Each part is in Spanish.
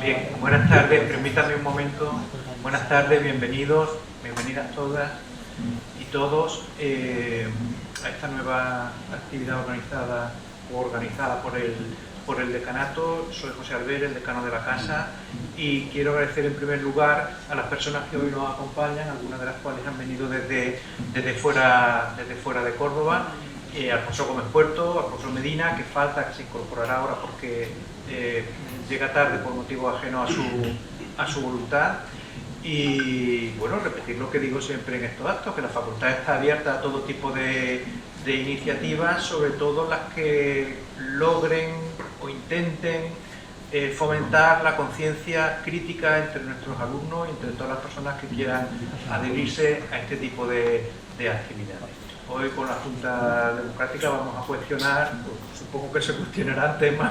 Bien, buenas tardes, permítanme un momento. Buenas tardes, bienvenidos, bienvenidas todas y todos a esta nueva actividad organizada por el decanato. Soy José Albert, el decano de la casa, y quiero agradecer en primer lugar a las personas que hoy nos acompañan, algunas de las cuales han venido desde fuera de Córdoba. Al profesor Gómez Puerto, al profesor Medina, que falta, que se incorporará ahora porque llega tarde por motivos ajenos a su voluntad. Y bueno, repetir lo que digo siempre en estos actos, que la facultad está abierta a todo tipo de iniciativas, sobre todo las que logren o intenten fomentar la conciencia crítica entre nuestros alumnos y entre todas las personas que quieran adherirse a este tipo de actividades. Hoy con la Junta Democrática vamos a cuestionar, supongo que se cuestionarán temas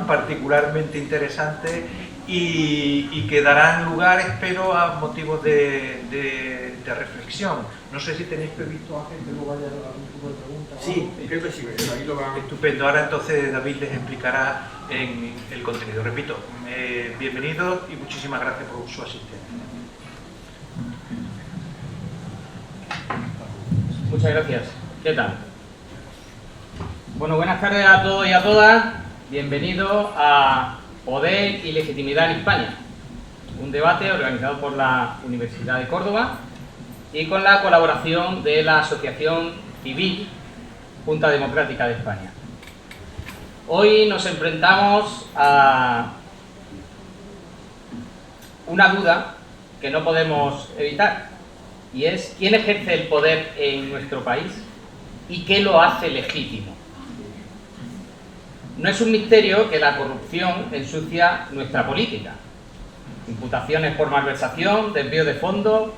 particularmente interesantes y que darán lugar, espero, a motivos de reflexión. No sé si tenéis previsto, Ángel, que luego haya algún tipo de pregunta. Sí, creo que sí, ahí lo va. Estupendo. Ahora entonces David les explicará en el contenido. Repito, bienvenidos y muchísimas gracias por su asistencia. Muchas gracias. ¿Qué tal? Bueno, buenas tardes a todos y a todas. Bienvenidos a Poder y Legitimidad en España, un debate organizado por la Universidad de Córdoba y con la colaboración de la Asociación Civil Junta Democrática de España. Hoy nos enfrentamos a una duda que no podemos evitar, y es ¿quién ejerce el poder en nuestro país y qué lo hace legítimo? No es un misterio que la corrupción ensucia nuestra política. Imputaciones por malversación, desvío de fondos,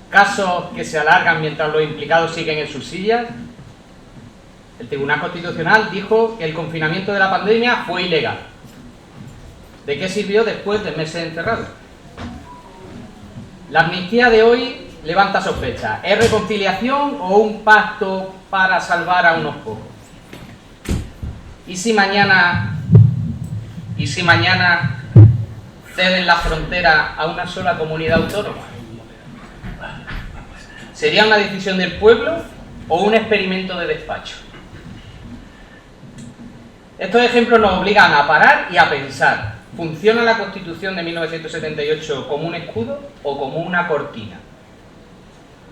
casos que se alargan mientras los implicados siguen en sus sillas. El Tribunal Constitucional dijo que el confinamiento de la pandemia fue ilegal. ¿De qué sirvió después de meses encerrados? La amnistía de hoy levanta sospechas. ¿Es reconciliación o un pacto para salvar a unos pocos? ¿Y si mañana ceden la frontera a una sola comunidad autónoma? ¿Sería una decisión del pueblo o un experimento de despacho? Estos ejemplos nos obligan a parar y a pensar. ¿Funciona la Constitución de 1978 como un escudo o como una cortina?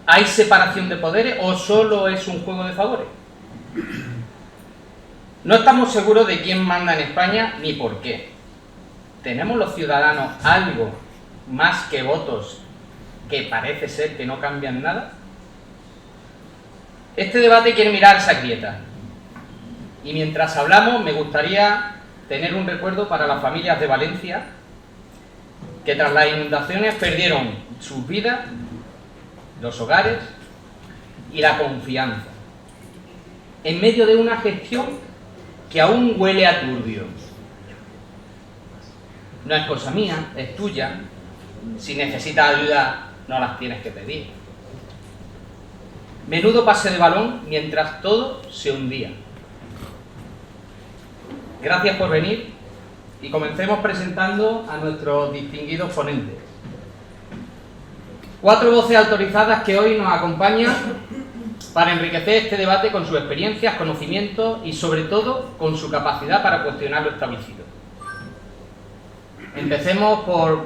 ¿Hay separación de poderes o solo es un juego de favores? No estamos seguros de quién manda en España ni por qué. ¿Tenemos los ciudadanos algo más que votos que parece ser que no cambian nada? Este debate quiere mirar esa grieta. Y mientras hablamos me gustaría tener un recuerdo para las familias de Valencia que tras las inundaciones perdieron sus vidas, los hogares y la confianza, en medio de una gestión que aún huele a turbio. No es cosa mía, es tuya. Si necesitas ayuda, no las tienes que pedir. Menudo pase de balón mientras todo se hundía. Gracias por venir y comencemos presentando a nuestros distinguidos ponentes. 4 voces autorizadas que hoy nos acompañan para enriquecer este debate con sus experiencias, conocimientos y sobre todo con su capacidad para cuestionar lo establecido. Empecemos por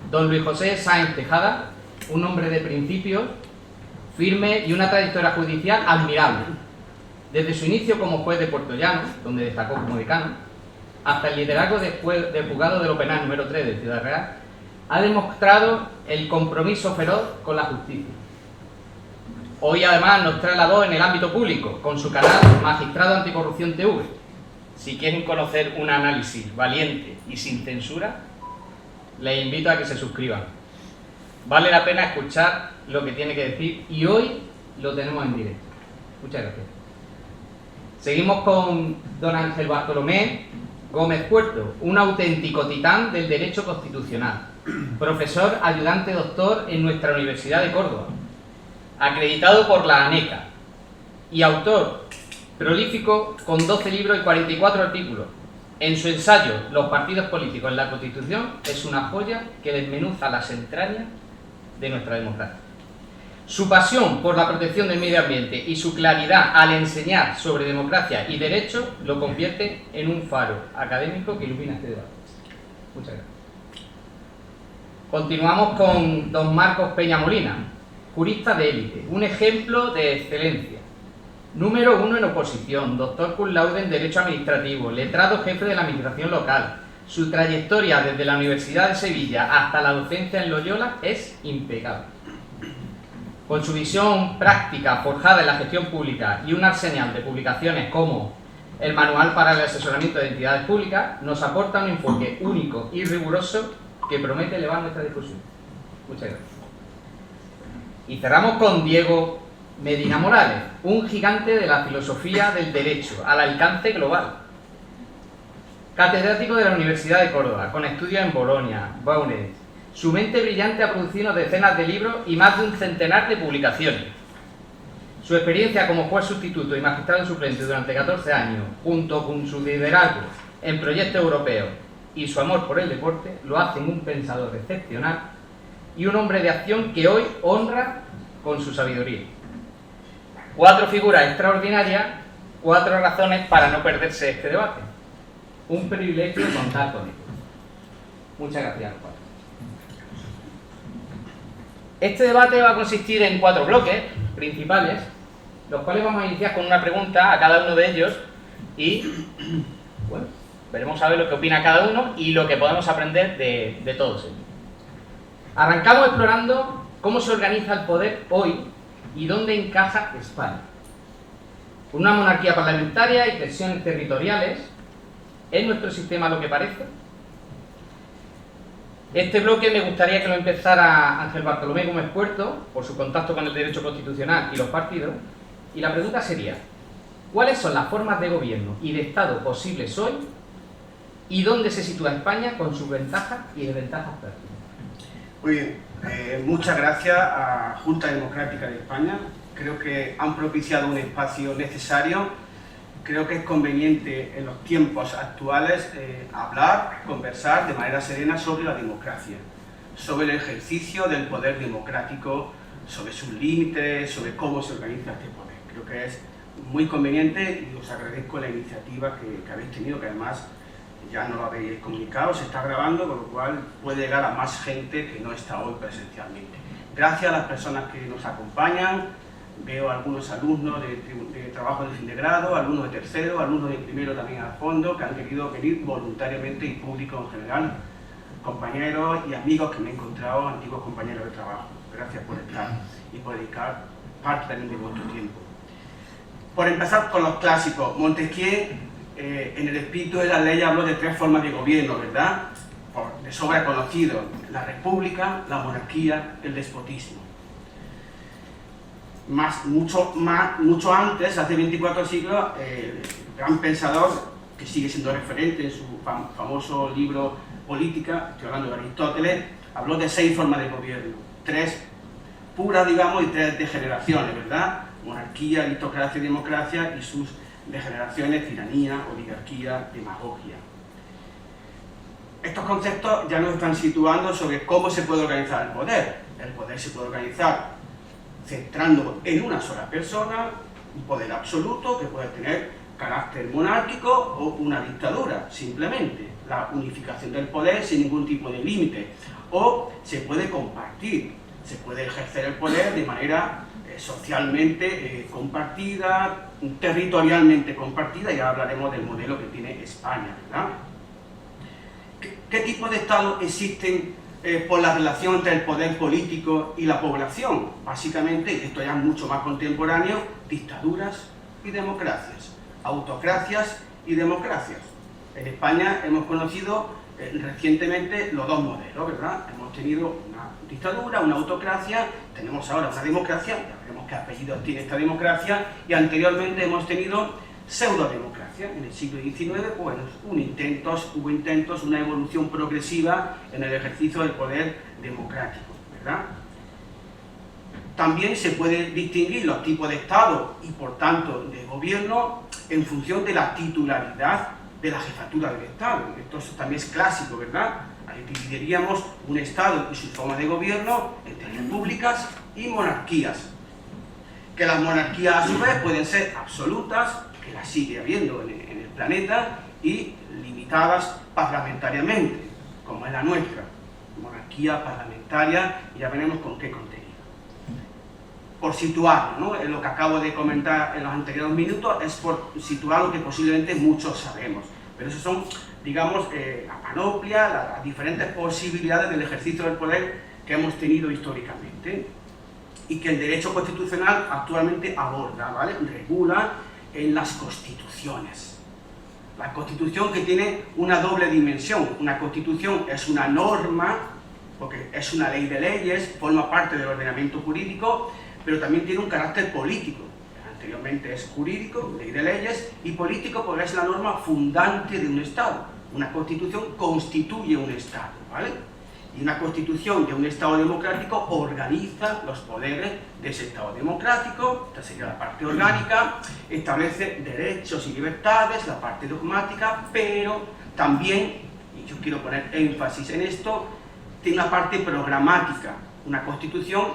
don Luis José Sáenz Tejada, un hombre de principios, firme y una trayectoria judicial admirable, desde su inicio como juez de Puerto Llano, donde destacó como decano, hasta el liderazgo del juzgado de lo penal número 3 de Ciudad Real, ha demostrado el compromiso feroz con la justicia. Hoy además nos trae la voz en el ámbito público, con su canal Magistrado Anticorrupción TV. Si quieren conocer un análisis valiente y sin censura, les invito a que se suscriban. Vale la pena escuchar lo que tiene que decir y hoy lo tenemos en directo. Muchas gracias. Seguimos con don Ángel Bartolomé Gómez Puerto, un auténtico titán del derecho constitucional, profesor ayudante doctor en nuestra Universidad de Córdoba, acreditado por la ANECA y autor prolífico con 12 libros y 44 artículos, En su ensayo Los partidos políticos en la Constitución es una joya que desmenuza las entrañas de nuestra democracia. Su pasión por la protección del medio ambiente y su claridad al enseñar sobre democracia y derechos lo convierte en un faro académico que ilumina este debate. Muchas gracias. Continuamos con don Marcos Peñamolina, jurista de élite, un ejemplo de excelencia. Número 1 en oposición, doctor cum laude en Derecho Administrativo, letrado jefe de la Administración Local. Su trayectoria desde la Universidad de Sevilla hasta la docencia en Loyola es impecable. Con su visión práctica forjada en la gestión pública y un arsenal de publicaciones como el Manual para el Asesoramiento de Entidades Públicas, nos aporta un enfoque único y riguroso que promete elevar nuestra discusión. Muchas gracias. Y cerramos con Diego Medina Morales, un gigante de la filosofía del derecho al alcance global. Catedrático de la Universidad de Córdoba, con estudios en Bolonia, Baunes. Su mente brillante ha producido decenas de libros y más de un centenar de publicaciones. Su experiencia como juez sustituto y magistrado suplente durante 14 años, junto con su liderazgo en proyectos europeos y su amor por el deporte, lo hacen un pensador excepcional y un hombre de acción que hoy honra con su sabiduría. 4 figuras extraordinarias, 4 razones para no perderse este debate. Un privilegio contar con ellos. Muchas gracias, Juan. Este debate va a consistir en 4 bloques principales, los cuales vamos a iniciar con una pregunta a cada uno de ellos y, bueno, veremos a ver lo que opina cada uno y lo que podemos aprender de todos ellos. Arrancamos explorando cómo se organiza el poder hoy y dónde encaja España. Con una monarquía parlamentaria y tensiones territoriales, ¿es nuestro sistema lo que parece? Este bloque me gustaría que lo empezara Ángel Bartolomé como experto, por su contacto con el derecho constitucional y los partidos, y la pregunta sería: ¿cuáles son las formas de gobierno y de Estado posibles hoy y dónde se sitúa España con sus ventajas y desventajas prácticas? Muy bien, muchas gracias a Junta Democrática de España. Creo que han propiciado un espacio necesario. Creo que es conveniente en los tiempos actuales hablar, conversar de manera serena sobre la democracia, sobre el ejercicio del poder democrático, sobre sus límites, sobre cómo se organiza este poder. Creo que es muy conveniente y os agradezco la iniciativa que habéis tenido, que además ya no lo habéis comunicado, se está grabando, con lo cual puede llegar a más gente que no está hoy presencialmente. Gracias a las personas que nos acompañan. Veo algunos alumnos de trabajo de fin de grado, alumnos de tercero, alumnos de primero también al fondo, que han querido venir voluntariamente y público en general, compañeros y amigos que me he encontrado, antiguos compañeros de trabajo. Gracias por estar y por dedicar parte también de vuestro tiempo. Por empezar con los clásicos, Montesquieu en el espíritu de la ley habló de 3 formas de gobierno, ¿verdad? De sobra conocido: la república, la monarquía, el despotismo. Mucho antes, hace 24 siglos, el gran pensador, que sigue siendo referente en su famoso libro Política, estoy hablando de Aristóteles, habló de 6 formas de gobierno, 3 puras, digamos, y 3 degeneraciones, ¿verdad? Monarquía, aristocracia y democracia, y sus degeneraciones: tiranía, oligarquía, demagogia. Estos conceptos ya nos están situando sobre cómo se puede organizar el poder. El poder se puede organizar centrando en una sola persona, un poder absoluto que puede tener carácter monárquico o una dictadura, simplemente la unificación del poder sin ningún tipo de límite. O se puede compartir, se puede ejercer el poder de manera socialmente compartida, territorialmente compartida, y ahora hablaremos del modelo que tiene España, ¿verdad? ¿Qué tipo de estados existen por la relación entre el poder político y la población? Básicamente, y esto ya es mucho más contemporáneo, dictaduras y democracias, autocracias y democracias. En España hemos conocido recientemente los 2 modelos, ¿verdad? Hemos tenido una dictadura, una autocracia, tenemos ahora una democracia, ya veremos qué apellidos tiene esta democracia, y anteriormente hemos tenido pseudodemocracia. En el siglo XIX, bueno, hubo intentos, una evolución progresiva en el ejercicio del poder democrático, ¿verdad? También se puede distinguir los tipos de Estado y, por tanto, de gobierno en función de la titularidad de la jefatura del Estado. Esto también es clásico, ¿verdad? Ahí dividiríamos un Estado y su forma de gobierno entre repúblicas y monarquías. Que las monarquías a su vez pueden ser absolutas, que las sigue habiendo en el planeta, y limitadas parlamentariamente, como es la nuestra. Monarquía parlamentaria, y ya veremos con qué contenido. Por situarlo, ¿no? En lo que acabo de comentar en los anteriores minutos, es por situar lo que posiblemente muchos sabemos. Pero eso son, digamos, la panoplia, las diferentes posibilidades del ejercicio del poder que hemos tenido históricamente y que el derecho constitucional actualmente aborda, ¿vale? Regula en las constituciones. La Constitución, que tiene una doble dimensión. Una Constitución es una norma, porque es una ley de leyes, forma parte del ordenamiento jurídico, pero también tiene un carácter político. Anteriormente es jurídico, ley de leyes, y político porque es la norma fundante de un Estado. Una Constitución constituye un Estado, ¿vale? Y una Constitución de un Estado democrático organiza los poderes de ese Estado democrático. Esta sería la parte orgánica, establece derechos y libertades, la parte dogmática, pero también, y yo quiero poner énfasis en esto, tiene una parte programática. Una Constitución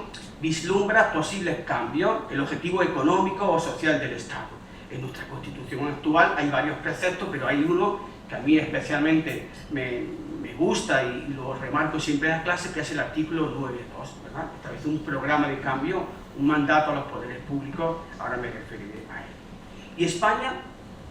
vislumbra posibles cambios, el objetivo económico o social del Estado. En nuestra Constitución actual hay varios preceptos, pero hay uno que a mí especialmente me gusta y lo remarco siempre en las clases, que es el artículo 9.2, ¿verdad? Establece un programa de cambio, un mandato a los poderes públicos, ahora me referiré a él. ¿Y España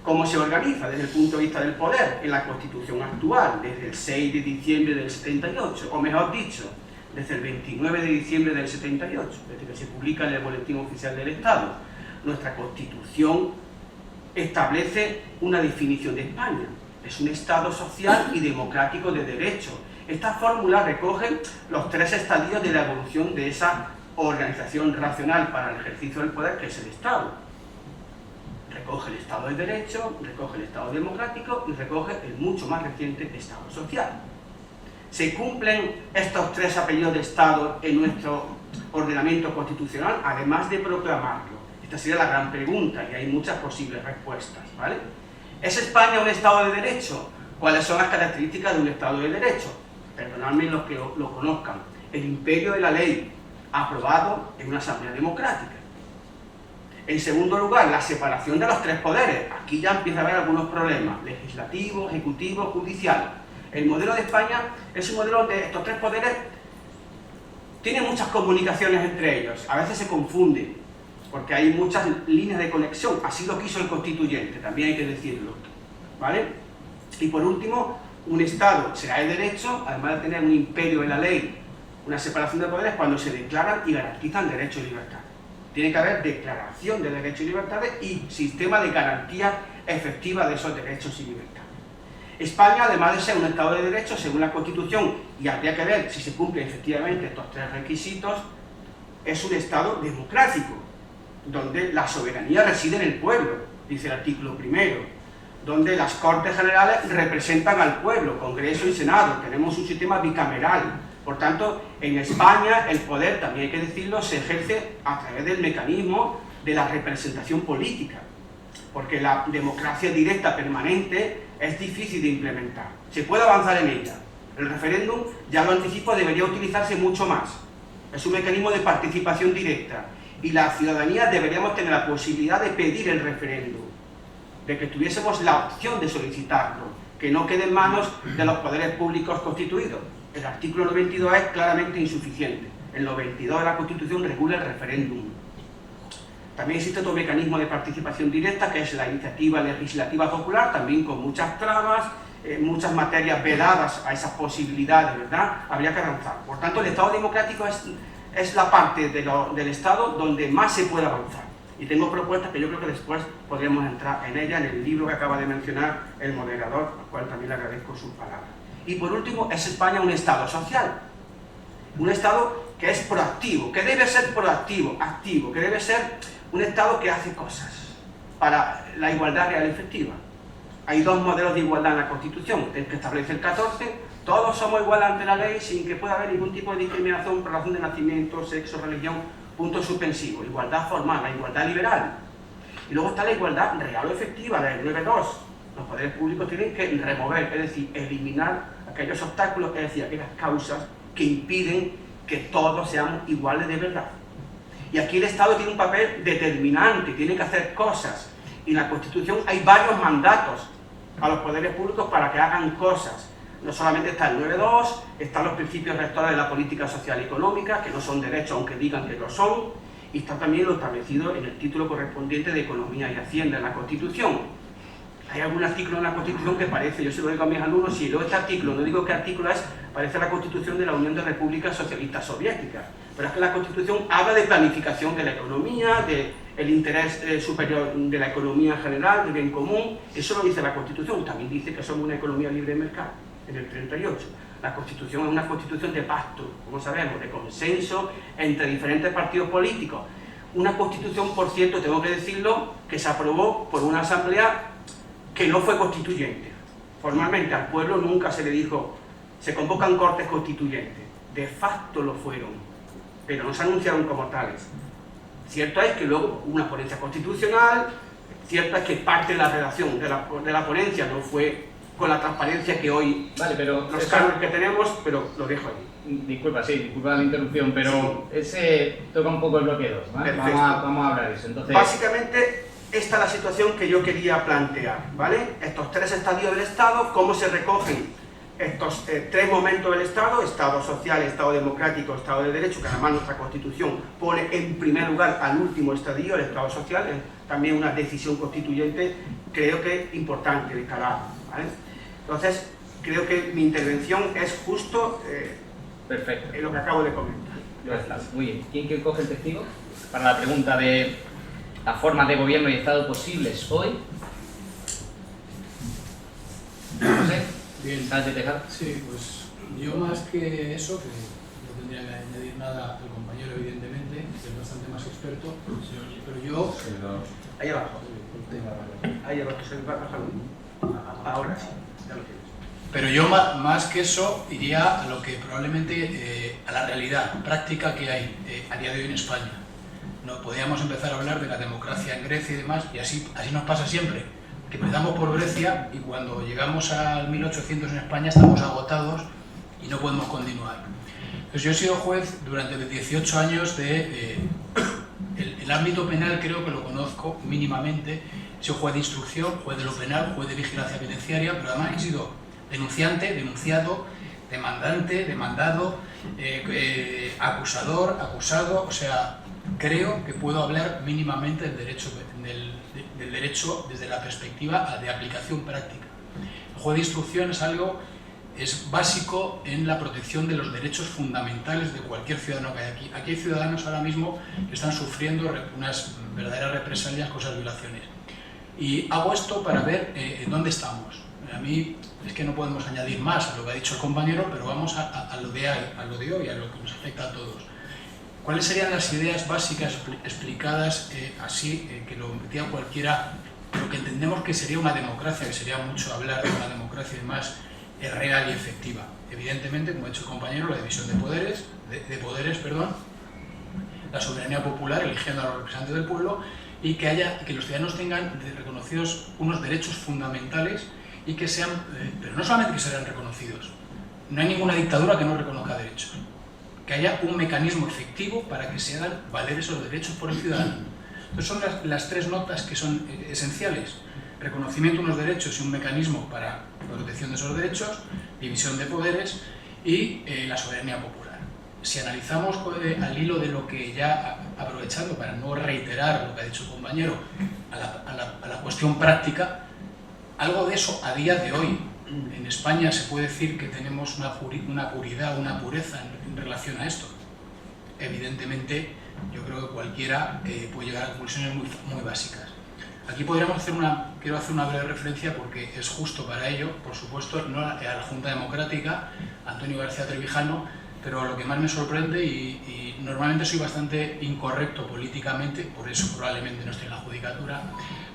cómo se organiza desde el punto de vista del poder? En la Constitución actual, desde el 6 de diciembre del 78, o mejor dicho, desde el 29 de diciembre del 78, desde que se publica en el Boletín Oficial del Estado. Nuestra Constitución establece una definición de España. Es un Estado social y democrático de derecho. Esta fórmula recoge los 3 estadios de la evolución de esa organización racional para el ejercicio del poder, que es el Estado. Recoge el Estado de Derecho, recoge el Estado democrático y recoge el mucho más reciente Estado social. ¿Se cumplen estos 3 apellidos de Estado en nuestro ordenamiento constitucional, además de proclamarlo? Esta sería la gran pregunta y hay muchas posibles respuestas, ¿vale? ¿Es España un Estado de Derecho? ¿Cuáles son las características de un Estado de Derecho? Perdonadme los que lo conozcan. El imperio de la ley, aprobado en una asamblea democrática. En segundo lugar, la separación de los 3 poderes. Aquí ya empieza a haber algunos problemas: legislativo, ejecutivo, judicial. El modelo de España es un modelo donde estos 3 poderes tienen muchas comunicaciones entre ellos. A veces se confunden, porque hay muchas líneas de conexión. Así lo quiso el constituyente, también hay que decirlo, ¿vale? Y por último, un Estado será de derecho, además de tener un imperio de la ley, una separación de poderes, cuando se declaran y garantizan derechos y libertades. Tiene que haber declaración de derechos y libertades y sistema de garantía efectiva de esos derechos y libertades. España, además de ser un Estado de Derecho, según la Constitución, y habría que ver si se cumplen efectivamente estos 3 requisitos, es un Estado democrático, donde la soberanía reside en el pueblo, dice el artículo 1, donde las Cortes Generales representan al pueblo, Congreso y Senado. Tenemos un sistema bicameral. Por tanto, en España el poder, también hay que decirlo, se ejerce a través del mecanismo de la representación política, porque la democracia directa permanente es difícil de implementar. Se puede avanzar en ella. El referéndum, ya lo anticipo, debería utilizarse mucho más. Es un mecanismo de participación directa y la ciudadanía deberíamos tener la posibilidad de pedir el referéndum, de que tuviésemos la opción de solicitarlo, que no quede en manos de los poderes públicos constituidos. El artículo 92 es claramente insuficiente. El 92 de la Constitución regula el referéndum. También existe otro mecanismo de participación directa, que es la iniciativa legislativa popular, también con muchas trabas, muchas materias vedadas a esas posibilidades, ¿verdad? Habría que avanzar. Por tanto, el Estado democrático es la parte del Estado donde más se puede avanzar. Y tengo propuestas que yo creo que después podremos entrar en ella, en el libro que acaba de mencionar el moderador, al cual también le agradezco sus palabras. Y por último, ¿es España un Estado social? Un Estado que es proactivo, que debe ser proactivo, activo, que debe ser un Estado que hace cosas para la igualdad real y efectiva. Hay 2 modelos de igualdad en la Constitución, el que establece el 14, todos somos iguales ante la ley sin que pueda haber ningún tipo de discriminación por razón de nacimiento, sexo, religión, punto suspensivo. Igualdad formal, la igualdad liberal. Y luego está la igualdad real o efectiva, la del 9.2, los poderes públicos tienen que remover, es decir, eliminar aquellos obstáculos, es decir, aquellas causas que impiden que todos seamos iguales de verdad. Y aquí el Estado tiene un papel determinante, tiene que hacer cosas. Y en la Constitución hay varios mandatos a los poderes públicos para que hagan cosas. No solamente está el 9.2, están los principios rectores de la política social y económica, que no son derechos aunque digan que lo son, y está también lo establecido en el título correspondiente de Economía y Hacienda en la Constitución. Hay algún artículo en la Constitución que parece, yo se lo digo a mis alumnos, si leo este artículo, no digo qué artículo es, parece la Constitución de la Unión de Repúblicas Socialistas Soviéticas, pero es que la Constitución habla de planificación de la economía, del interés superior de la economía en general, del bien común, eso lo dice la Constitución, también dice que somos una economía libre de mercado, en el 38. La Constitución es una Constitución de pacto, como sabemos, de consenso entre diferentes partidos políticos. Una Constitución, por cierto, tengo que decirlo, que se aprobó por una asamblea que no fue constituyente. Formalmente al pueblo nunca se le dijo, se convocan cortes constituyentes. De facto lo fueron, pero no se anunciaron como tales. Cierto es que luego hubo una ponencia constitucional, cierto es que parte de la redacción de la ponencia no fue con la transparencia que hoy vale, pero los cánones que tenemos, pero lo dejo ahí. Disculpa la interrupción, pero sí. Ese toca un poco el bloque 2, ¿vale? Vamos a hablar de eso. Entonces, básicamente, esta es la situación que yo quería plantear, ¿vale? Estos tres estadios del Estado, cómo se recogen estos tres momentos del Estado: Estado social, Estado democrático, Estado de Derecho, que además nuestra Constitución pone en primer lugar al último estadio, el Estado social, también una decisión constituyente, creo que importante de calar, ¿vale? Entonces, creo que mi intervención es justo perfecto. En lo que acabo de comentar. Gracias. Muy bien. ¿Quién coge el testigo para la pregunta de las formas de gobierno y Estado posibles hoy? José. Bien. ¿Sánchez Tejada? Sí, pues yo más que eso, que no tendría que añadir nada al compañero, evidentemente, que es bastante más experto, pero yo... Ahí abajo. Ahí abajo, se va a bajar. Ahora sí, ya lo tienes. Pero yo más que eso iría a lo que probablemente, a la realidad práctica que hay a día de hoy en España. No, podríamos empezar a hablar de la democracia en Grecia y demás, y así nos pasa siempre, que empezamos por Grecia y cuando llegamos al 1800 en España estamos agotados y no podemos continuar. Pues yo he sido juez durante 18 años el ámbito penal, creo que lo conozco mínimamente. He sido juez de instrucción, juez de lo penal, juez de vigilancia penitenciaria, pero además he sido denunciante, denunciado, demandante, demandado, acusador, acusado, o sea, creo que puedo hablar mínimamente del derecho desde la perspectiva de aplicación práctica. El juez de instrucción es básico en la protección de los derechos fundamentales de cualquier ciudadano que hay aquí. Aquí hay ciudadanos ahora mismo que están sufriendo unas verdaderas represalias, cosas, violaciones. Y hago esto para ver dónde estamos. A mí es que no podemos añadir más a lo que ha dicho el compañero, pero vamos a lo de hoy, a lo que nos afecta a todos. ¿Cuáles serían las ideas básicas explicadas así, que lo metía cualquiera, lo que entendemos que sería una democracia, que sería mucho hablar de una democracia y demás, real y efectiva? Evidentemente, como ha dicho el compañero, la división de poderes, la soberanía popular, eligiendo a los representantes del pueblo, y que los ciudadanos tengan reconocidos unos derechos fundamentales y que sean, pero no solamente que sean reconocidos, no hay ninguna dictadura que no reconozca derechos, que haya un mecanismo efectivo para que se hagan valer esos derechos por el ciudadano. Entonces son las tres notas que son esenciales: reconocimiento de unos derechos y un mecanismo para la protección de esos derechos, división de poderes y la soberanía popular. Si analizamos al hilo de lo que ya, aprovechando para no reiterar lo que ha dicho el compañero, a la cuestión práctica, algo de eso a día de hoy en España se puede decir que tenemos una puridad, una pureza en relación a esto. Evidentemente, yo creo que cualquiera puede llegar a conclusiones muy básicas. Aquí quiero hacer una breve referencia porque es justo para ello, por supuesto, no a la Junta Democrática, Antonio García Trevijano, pero lo que más me sorprende, y normalmente soy bastante incorrecto políticamente, por eso probablemente no estoy en la judicatura,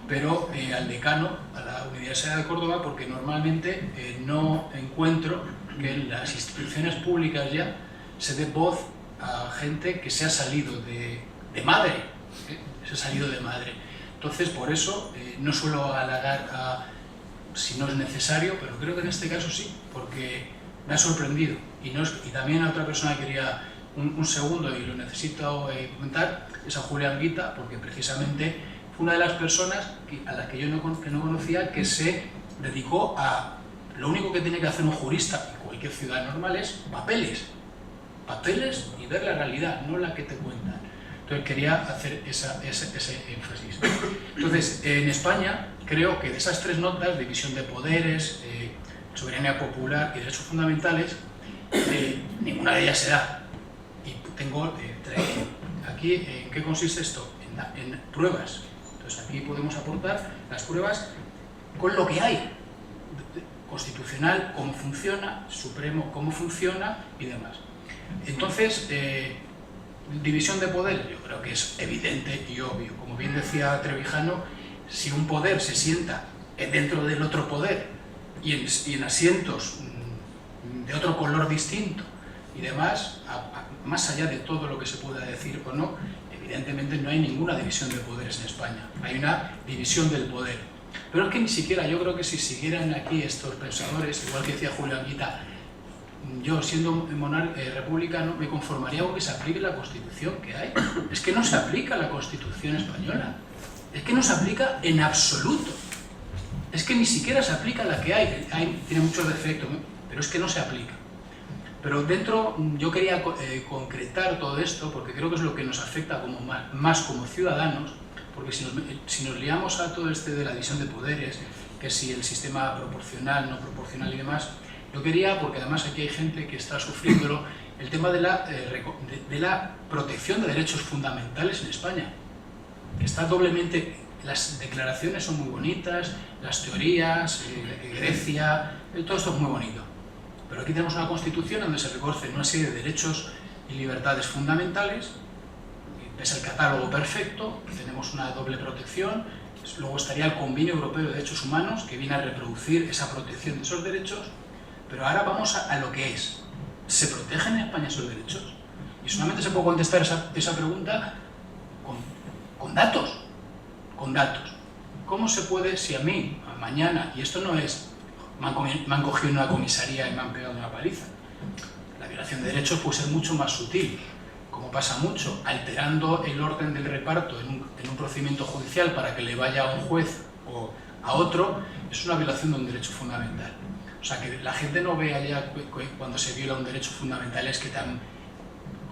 pero al decano, a la Universidad de Córdoba, porque normalmente no encuentro que en las instituciones públicas ya se dé voz a gente que se ha salido de madre, se ha salido de madre. Entonces, por eso no suelo halagar si no es necesario, pero creo que en este caso sí, porque me ha sorprendido. Y también a otra persona que quería un segundo y lo necesito comentar, es a Julián Guita, porque precisamente fue una de las personas a las que yo no conocía, que se dedicó a... Lo único que tiene que hacer un jurista y cualquier ciudadano normal es papeles y ver la realidad, no la que te cuentan. Entonces quería hacer ese énfasis. Entonces, en España, creo que de esas tres notas, división de poderes, soberanía popular y derechos fundamentales, ninguna de ellas se da. Y tengo aquí, ¿en qué consiste esto? En pruebas. Entonces aquí podemos aportar las pruebas con lo que hay. Constitucional, cómo funciona, Supremo, cómo funciona y demás. Entonces, división de poder, yo creo que es evidente y obvio. Como bien decía Trevijano, si un poder se sienta dentro del otro poder y en asientos de otro color distinto y demás, más allá de todo lo que se pueda decir o no, evidentemente no hay ninguna división de poderes en España. Hay una división del poder. Pero es que ni siquiera, yo creo que si siguieran aquí estos pensadores, igual que decía Julián Guita, yo siendo republicano me conformaría con que se aplique la Constitución que hay. Es que no se aplica la Constitución española. Es que no se aplica en absoluto. Es que ni siquiera se aplica la que hay. Tiene muchos defectos, ¿no? Pero es que no se aplica. Pero dentro, yo quería concretar todo esto porque creo que es lo que nos afecta como más como ciudadanos, porque si nos liamos a todo este de la división de poderes, que si el sistema proporcional, no proporcional y demás, yo quería, porque además aquí hay gente que está sufriéndolo, el tema de la protección de derechos fundamentales en España, que está doblemente... Las declaraciones son muy bonitas, las teorías, Grecia, todo esto es muy bonito. Pero aquí tenemos una Constitución donde se reconocen una serie de derechos y libertades fundamentales, es el catálogo perfecto, tenemos una doble protección, luego estaría el Convenio Europeo de Derechos Humanos, que viene a reproducir esa protección de esos derechos, pero ahora vamos a lo que es. ¿Se protegen en España esos derechos? Y solamente se puede contestar esa pregunta con datos. Con datos. ¿Cómo se puede, si a mí, mañana, y esto no es, me han cogido en una comisaría y me han pegado una paliza? La violación de derechos puede ser mucho más sutil, como pasa mucho, alterando el orden del reparto en un procedimiento judicial para que le vaya a un juez o a otro, es una violación de un derecho fundamental. O sea, que la gente no ve allá cuando se viola un derecho fundamental es que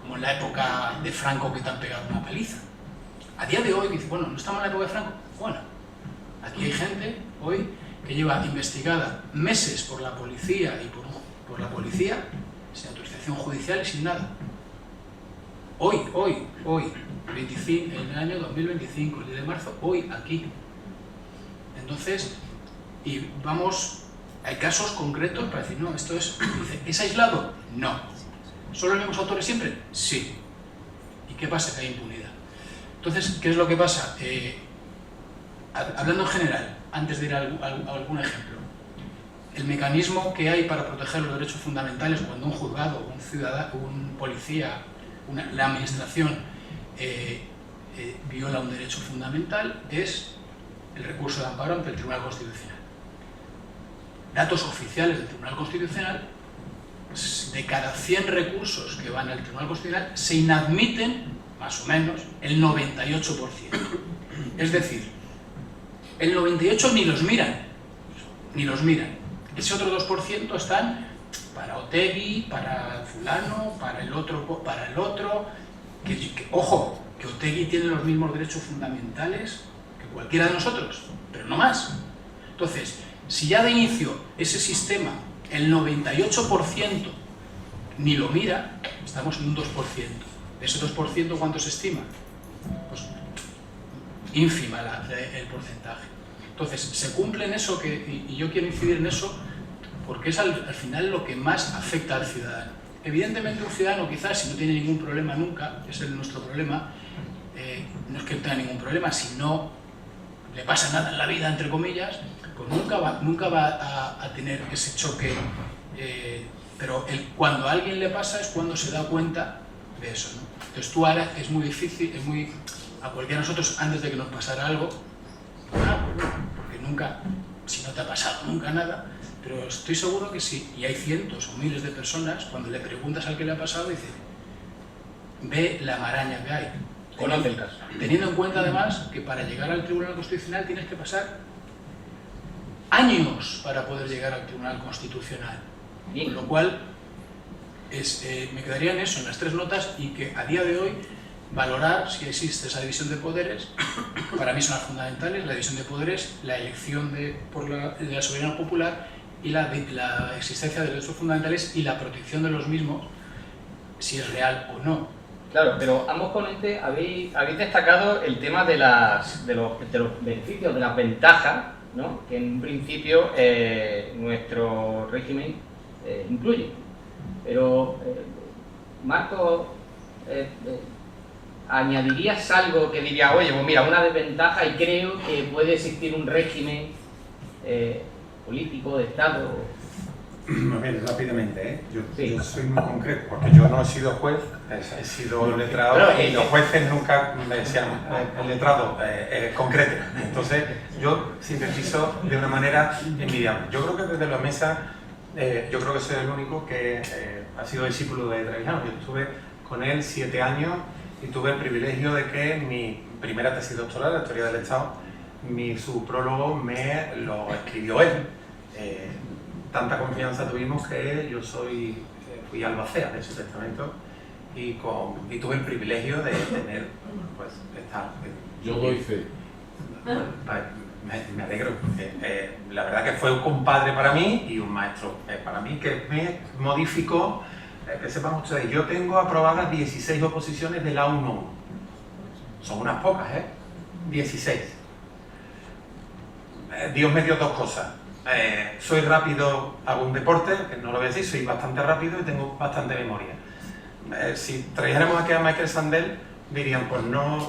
como en la época de Franco que te han pegado una paliza. A día de hoy dice, bueno, ¿no estamos en la época de Franco? Bueno, aquí hay gente hoy que lleva investigada meses por la policía y por la policía sin autorización judicial y sin nada. Hoy, 25, en el año 2025, el 10 de marzo, hoy aquí. Entonces, y vamos, hay casos concretos para decir, no, esto es, dice, ¿es aislado? No. ¿Solo los mismos autores siempre? Sí. ¿Y qué pasa? Que hay impunidad. Entonces, ¿qué es lo que pasa? Hablando en general, antes de ir a algún ejemplo, el mecanismo que hay para proteger los derechos fundamentales cuando un juzgado, un ciudadano, un policía, la administración viola un derecho fundamental es el recurso de amparo ante el Tribunal Constitucional. Datos oficiales del Tribunal Constitucional, de cada 100 recursos que van al Tribunal Constitucional, se inadmiten más o menos el 98%. Es decir, el 98% ni los miran. Ese otro 2% están para Otegi, para fulano, para el otro, ojo, que Otegi tiene los mismos derechos fundamentales que cualquiera de nosotros, pero no más. Entonces, si ya de inicio ese sistema, el 98% ni lo mira, estamos en un 2%. De ese 2%, ¿cuánto se estima? Pues ínfima el porcentaje. Entonces, se cumple en eso, y yo quiero incidir en eso, porque es al final lo que más afecta al ciudadano. Evidentemente, un ciudadano quizás, si no tiene ningún problema nunca, que es nuestro problema, no es que no tenga ningún problema, si no le pasa nada en la vida, entre comillas, pues nunca va a tener ese choque, pero cuando a alguien le pasa es cuando se da cuenta de eso, ¿no? Entonces tú ahora es muy difícil, a cualquiera de nosotros antes de que nos pasara algo, porque nunca si no te ha pasado nunca nada, pero estoy seguro que sí, y hay cientos o miles de personas, cuando le preguntas al que le ha pasado, dice, ve la maraña que hay. Conoce el caso. Teniendo en cuenta además que para llegar al Tribunal Constitucional tienes que pasar años para poder llegar al Tribunal Constitucional. Bien. Con lo cual, me quedaría en eso, en las 3 notas, y que a día de hoy valorar si existe esa división de poderes, para mí son las fundamentales, la división de poderes, la elección de la soberanía popular y la existencia de derechos fundamentales y la protección de los mismos, si es real o no. Claro, pero ambos ponentes habéis destacado el tema de los beneficios, de las ventajas, ¿no?, que en un principio nuestro régimen incluye. Pero, Marcos, ¿añadirías algo que diría, oye, pues mira, una desventaja y creo que puede existir un régimen político, de Estado? Bien, rápidamente, Sí. yo soy muy concreto, porque yo no he sido juez, he sido letrado, Pero, y los jueces nunca me decían el letrado concreto. Entonces, yo sintetizo de una manera envidiable. Yo creo que desde la mesa, yo creo que soy el único que ha sido discípulo de Trevijano. Yo estuve con él 7 años y tuve el privilegio de que mi primera tesis doctoral, la teoría del Estado, su prólogo me lo escribió él. Tanta confianza tuvimos que yo fui albacea de su testamento y tuve el privilegio de tener, pues, estar. Yo doy fe. Me alegro, porque la verdad que fue un compadre para mí y un maestro para mí que me modificó. Que sepan ustedes, yo tengo aprobadas 16 oposiciones de la 1. Son unas pocas, 16. Dios me dio 2 cosas. Soy rápido, hago un deporte, que no lo voy a decir, soy bastante rápido y tengo bastante memoria. Si trajéramos aquí a Michael Sandel, dirían, pues no,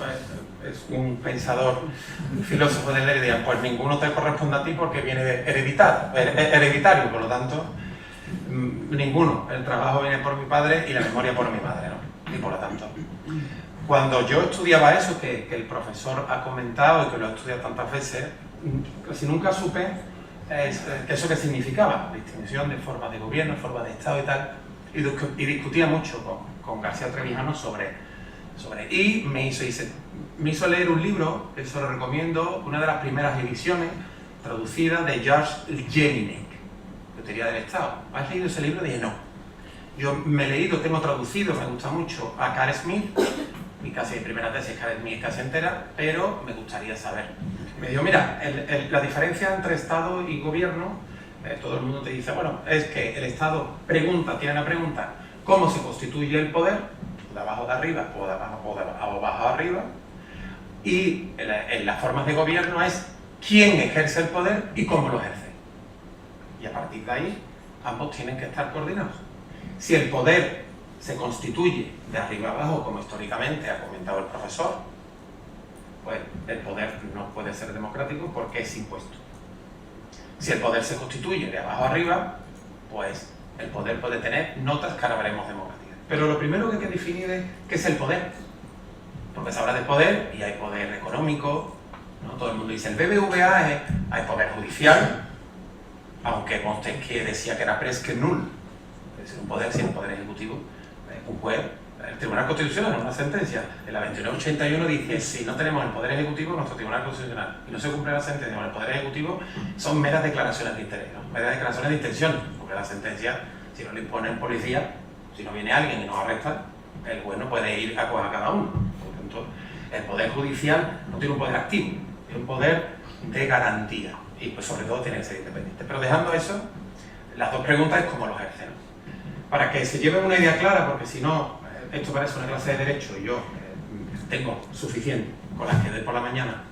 es un pensador, un filósofo de la dirían, pues ninguno te corresponde a ti porque viene hereditario, por lo tanto, ninguno. El trabajo viene por mi padre y la memoria por mi madre, ¿no? Y por lo tanto, cuando yo estudiaba eso, que el profesor ha comentado y que lo he estudiado tantas veces, casi nunca supe eso que significaba, la distinción de formas de gobierno, formas de Estado y tal, y discutía mucho con García Trevijano y me hizo leer un libro, que se lo recomiendo, una de las primeras ediciones traducidas de George Jelinek, de Teoría del Estado. ¿Has leído ese libro? Dije, no. Yo me he leído, tengo traducido, me gusta mucho, a Carl Smith, mi primera tesis Carl Smith casi entera, pero me gustaría saber. Me dijo, mira, la diferencia entre Estado y gobierno, todo el mundo te dice, bueno, es que el Estado tiene la pregunta, ¿cómo se constituye el poder? De abajo de arriba o de abajo arriba. Y en las formas de gobierno es quién ejerce el poder y cómo lo ejerce. Y a partir de ahí, ambos tienen que estar coordinados. Si el poder se constituye de arriba abajo, como históricamente ha comentado el profesor, pues el poder no puede ser democrático porque es impuesto. Si el poder se constituye de abajo arriba, pues el poder puede tener notas que ahora veremos democráticas. Pero lo primero que hay que definir es qué es el poder. Porque se habla de poder y hay poder económico, ¿no? Todo el mundo dice el BBVA, hay poder judicial, aunque Montesquieu decía que era presque nul, es decir, un poder sin un poder ejecutivo, un juez. El Tribunal Constitucional, en una sentencia de la 2981, dice si no tenemos el Poder Ejecutivo, nuestro Tribunal Constitucional, y no se cumple la sentencia con el Poder Ejecutivo, son meras declaraciones de interés, ¿no? Meras declaraciones de intención, porque la sentencia, si no le imponen policía, si no viene alguien y nos arresta, el juez no puede ir a coger a cada uno. Por lo tanto, el Poder Judicial no tiene un poder activo, tiene un poder de garantía, y pues sobre todo tiene que ser independiente. Pero dejando eso, las 2 preguntas es cómo lo ejercen, ¿no? Para que se lleven una idea clara, porque si no, esto parece una clase de derecho y yo tengo suficiente con las que doy por la mañana.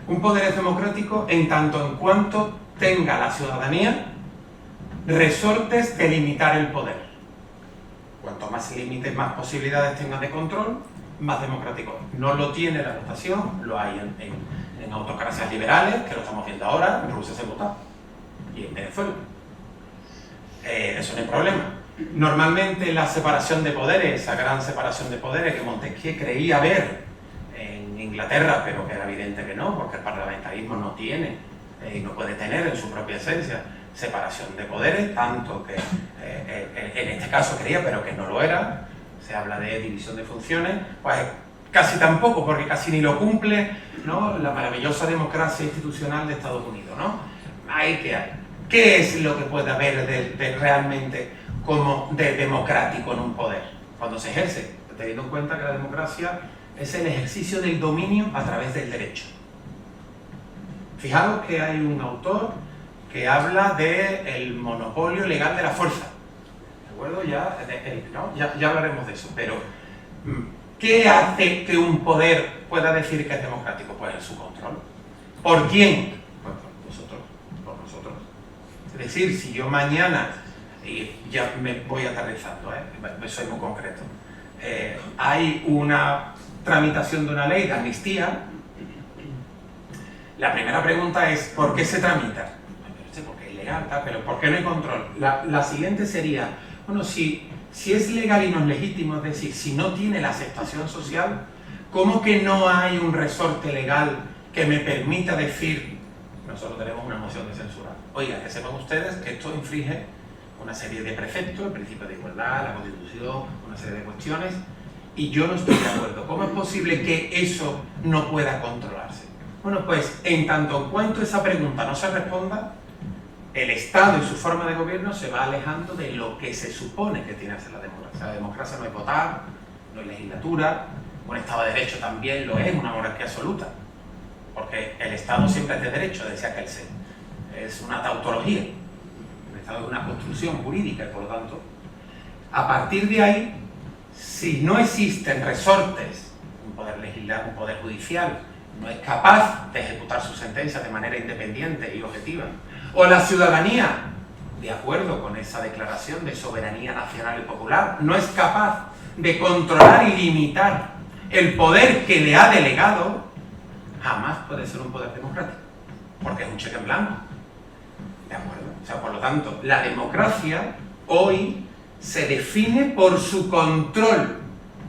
Un poder es democrático en tanto en cuanto tenga la ciudadanía resortes de limitar el poder. Cuanto más se limite, más posibilidades tengan de control, más democrático. No lo tiene la votación, lo hay en autocracias liberales, que lo estamos viendo ahora, en Rusia se vota, y en Venezuela. Eso no hay problema. Normalmente la separación de poderes, esa gran separación de poderes que Montesquieu creía ver en Inglaterra, pero que era evidente que no, porque el parlamentarismo no tiene y no puede tener en su propia esencia separación de poderes, tanto que en este caso quería, pero que no lo era. Se habla de división de funciones, pues casi tampoco, porque casi ni lo cumple, ¿no?, la maravillosa democracia institucional de Estados Unidos, ¿no? ¿Qué es lo que puede haber de realmente como de democrático en un poder cuando se ejerce? Teniendo en cuenta que la democracia es el ejercicio del dominio a través del derecho. Fijaros que hay un autor que habla del monopolio legal de la fuerza. ¿De acuerdo? Ya hablaremos de eso. Pero, ¿qué hace que un poder pueda decir que es democrático? Pues su control. ¿Por quién? Pues por vosotros, por nosotros. Es decir, si yo mañana, y ya me voy aterrizando, soy muy concreto, hay una tramitación de una ley de amnistía, la primera pregunta es ¿por qué se tramita? Porque es legal, pero ¿por qué no hay control? La siguiente sería, bueno, si es legal y no es legítimo, es decir, si no tiene la aceptación social, ¿cómo que no hay un resorte legal que me permita decir, nosotros tenemos una moción de censura? Oiga, que sepan ustedes que esto infringe una serie de preceptos, el principio de igualdad, la Constitución, una serie de cuestiones, y yo no estoy de acuerdo. ¿Cómo es posible que eso no pueda controlarse? Bueno, pues en tanto en cuanto esa pregunta no se responda, el Estado y su forma de gobierno se va alejando de lo que se supone que tiene que hacer la democracia. La democracia no es votar, no es legislatura, un Estado de Derecho también lo es, una monarquía absoluta, porque el Estado siempre es de derecho, decía Kelsen, es una tautología. El Estado es una construcción jurídica y por lo tanto, a partir de ahí, si no existen resortes, un poder legislativo, un poder judicial, no es capaz de ejecutar sus sentencias de manera independiente y objetiva, o la ciudadanía, de acuerdo con esa declaración de soberanía nacional y popular, no es capaz de controlar y limitar el poder que le ha delegado, jamás puede ser un poder democrático, porque es un cheque en blanco. ¿De acuerdo? O sea, por lo tanto, la democracia hoy se define por su control,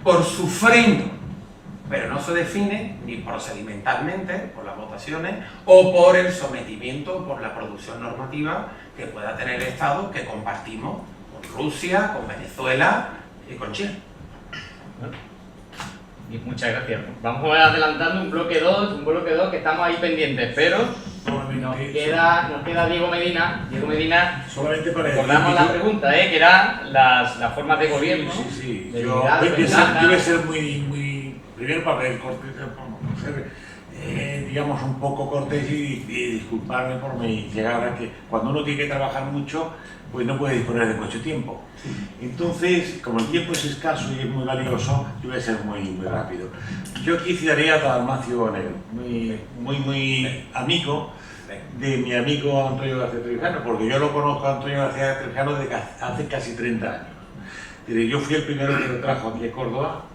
por su freno, pero no se define ni procedimentalmente, por las votaciones, o por el sometimiento, por la producción normativa que pueda tener el Estado que compartimos con Rusia, con Venezuela y con Chile. Y muchas gracias. Vamos adelantando un bloque 2 que estamos ahí pendientes, pero nos queda Diego Medina. Diego Medina, solamente para recordamos la pregunta, que eran las formas de gobierno. Sí. De Yo voy a ser muy primero para ser, digamos, un poco cortés y disculparme por mi llegada, que cuando uno tiene que trabajar mucho, pues no puede disponer de mucho tiempo. Entonces, como el tiempo es escaso y es muy valioso, yo voy a ser muy rápido. Yo aquí citaría a Dalmacio Negro, muy amigo de mi amigo Antonio García Trevijano, porque yo lo conozco a Antonio García Trevijano desde hace casi 30 años. Yo fui el primero que lo trajo aquí a Córdoba,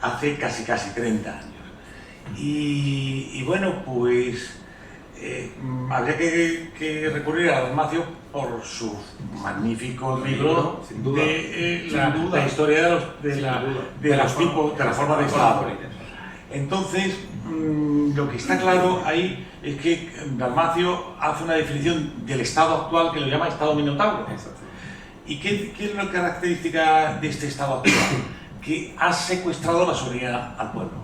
hace casi 30 años. Y bueno, pues habría que recurrir a Dalmacio por su magnífico libro de la historia de la forma de Estado. Entonces, lo que está claro ahí es que Dalmacio hace una definición del Estado actual que lo llama Estado Minotauro. ¿Y qué es la característica de este Estado actual? Que ha secuestrado la soberanía al pueblo.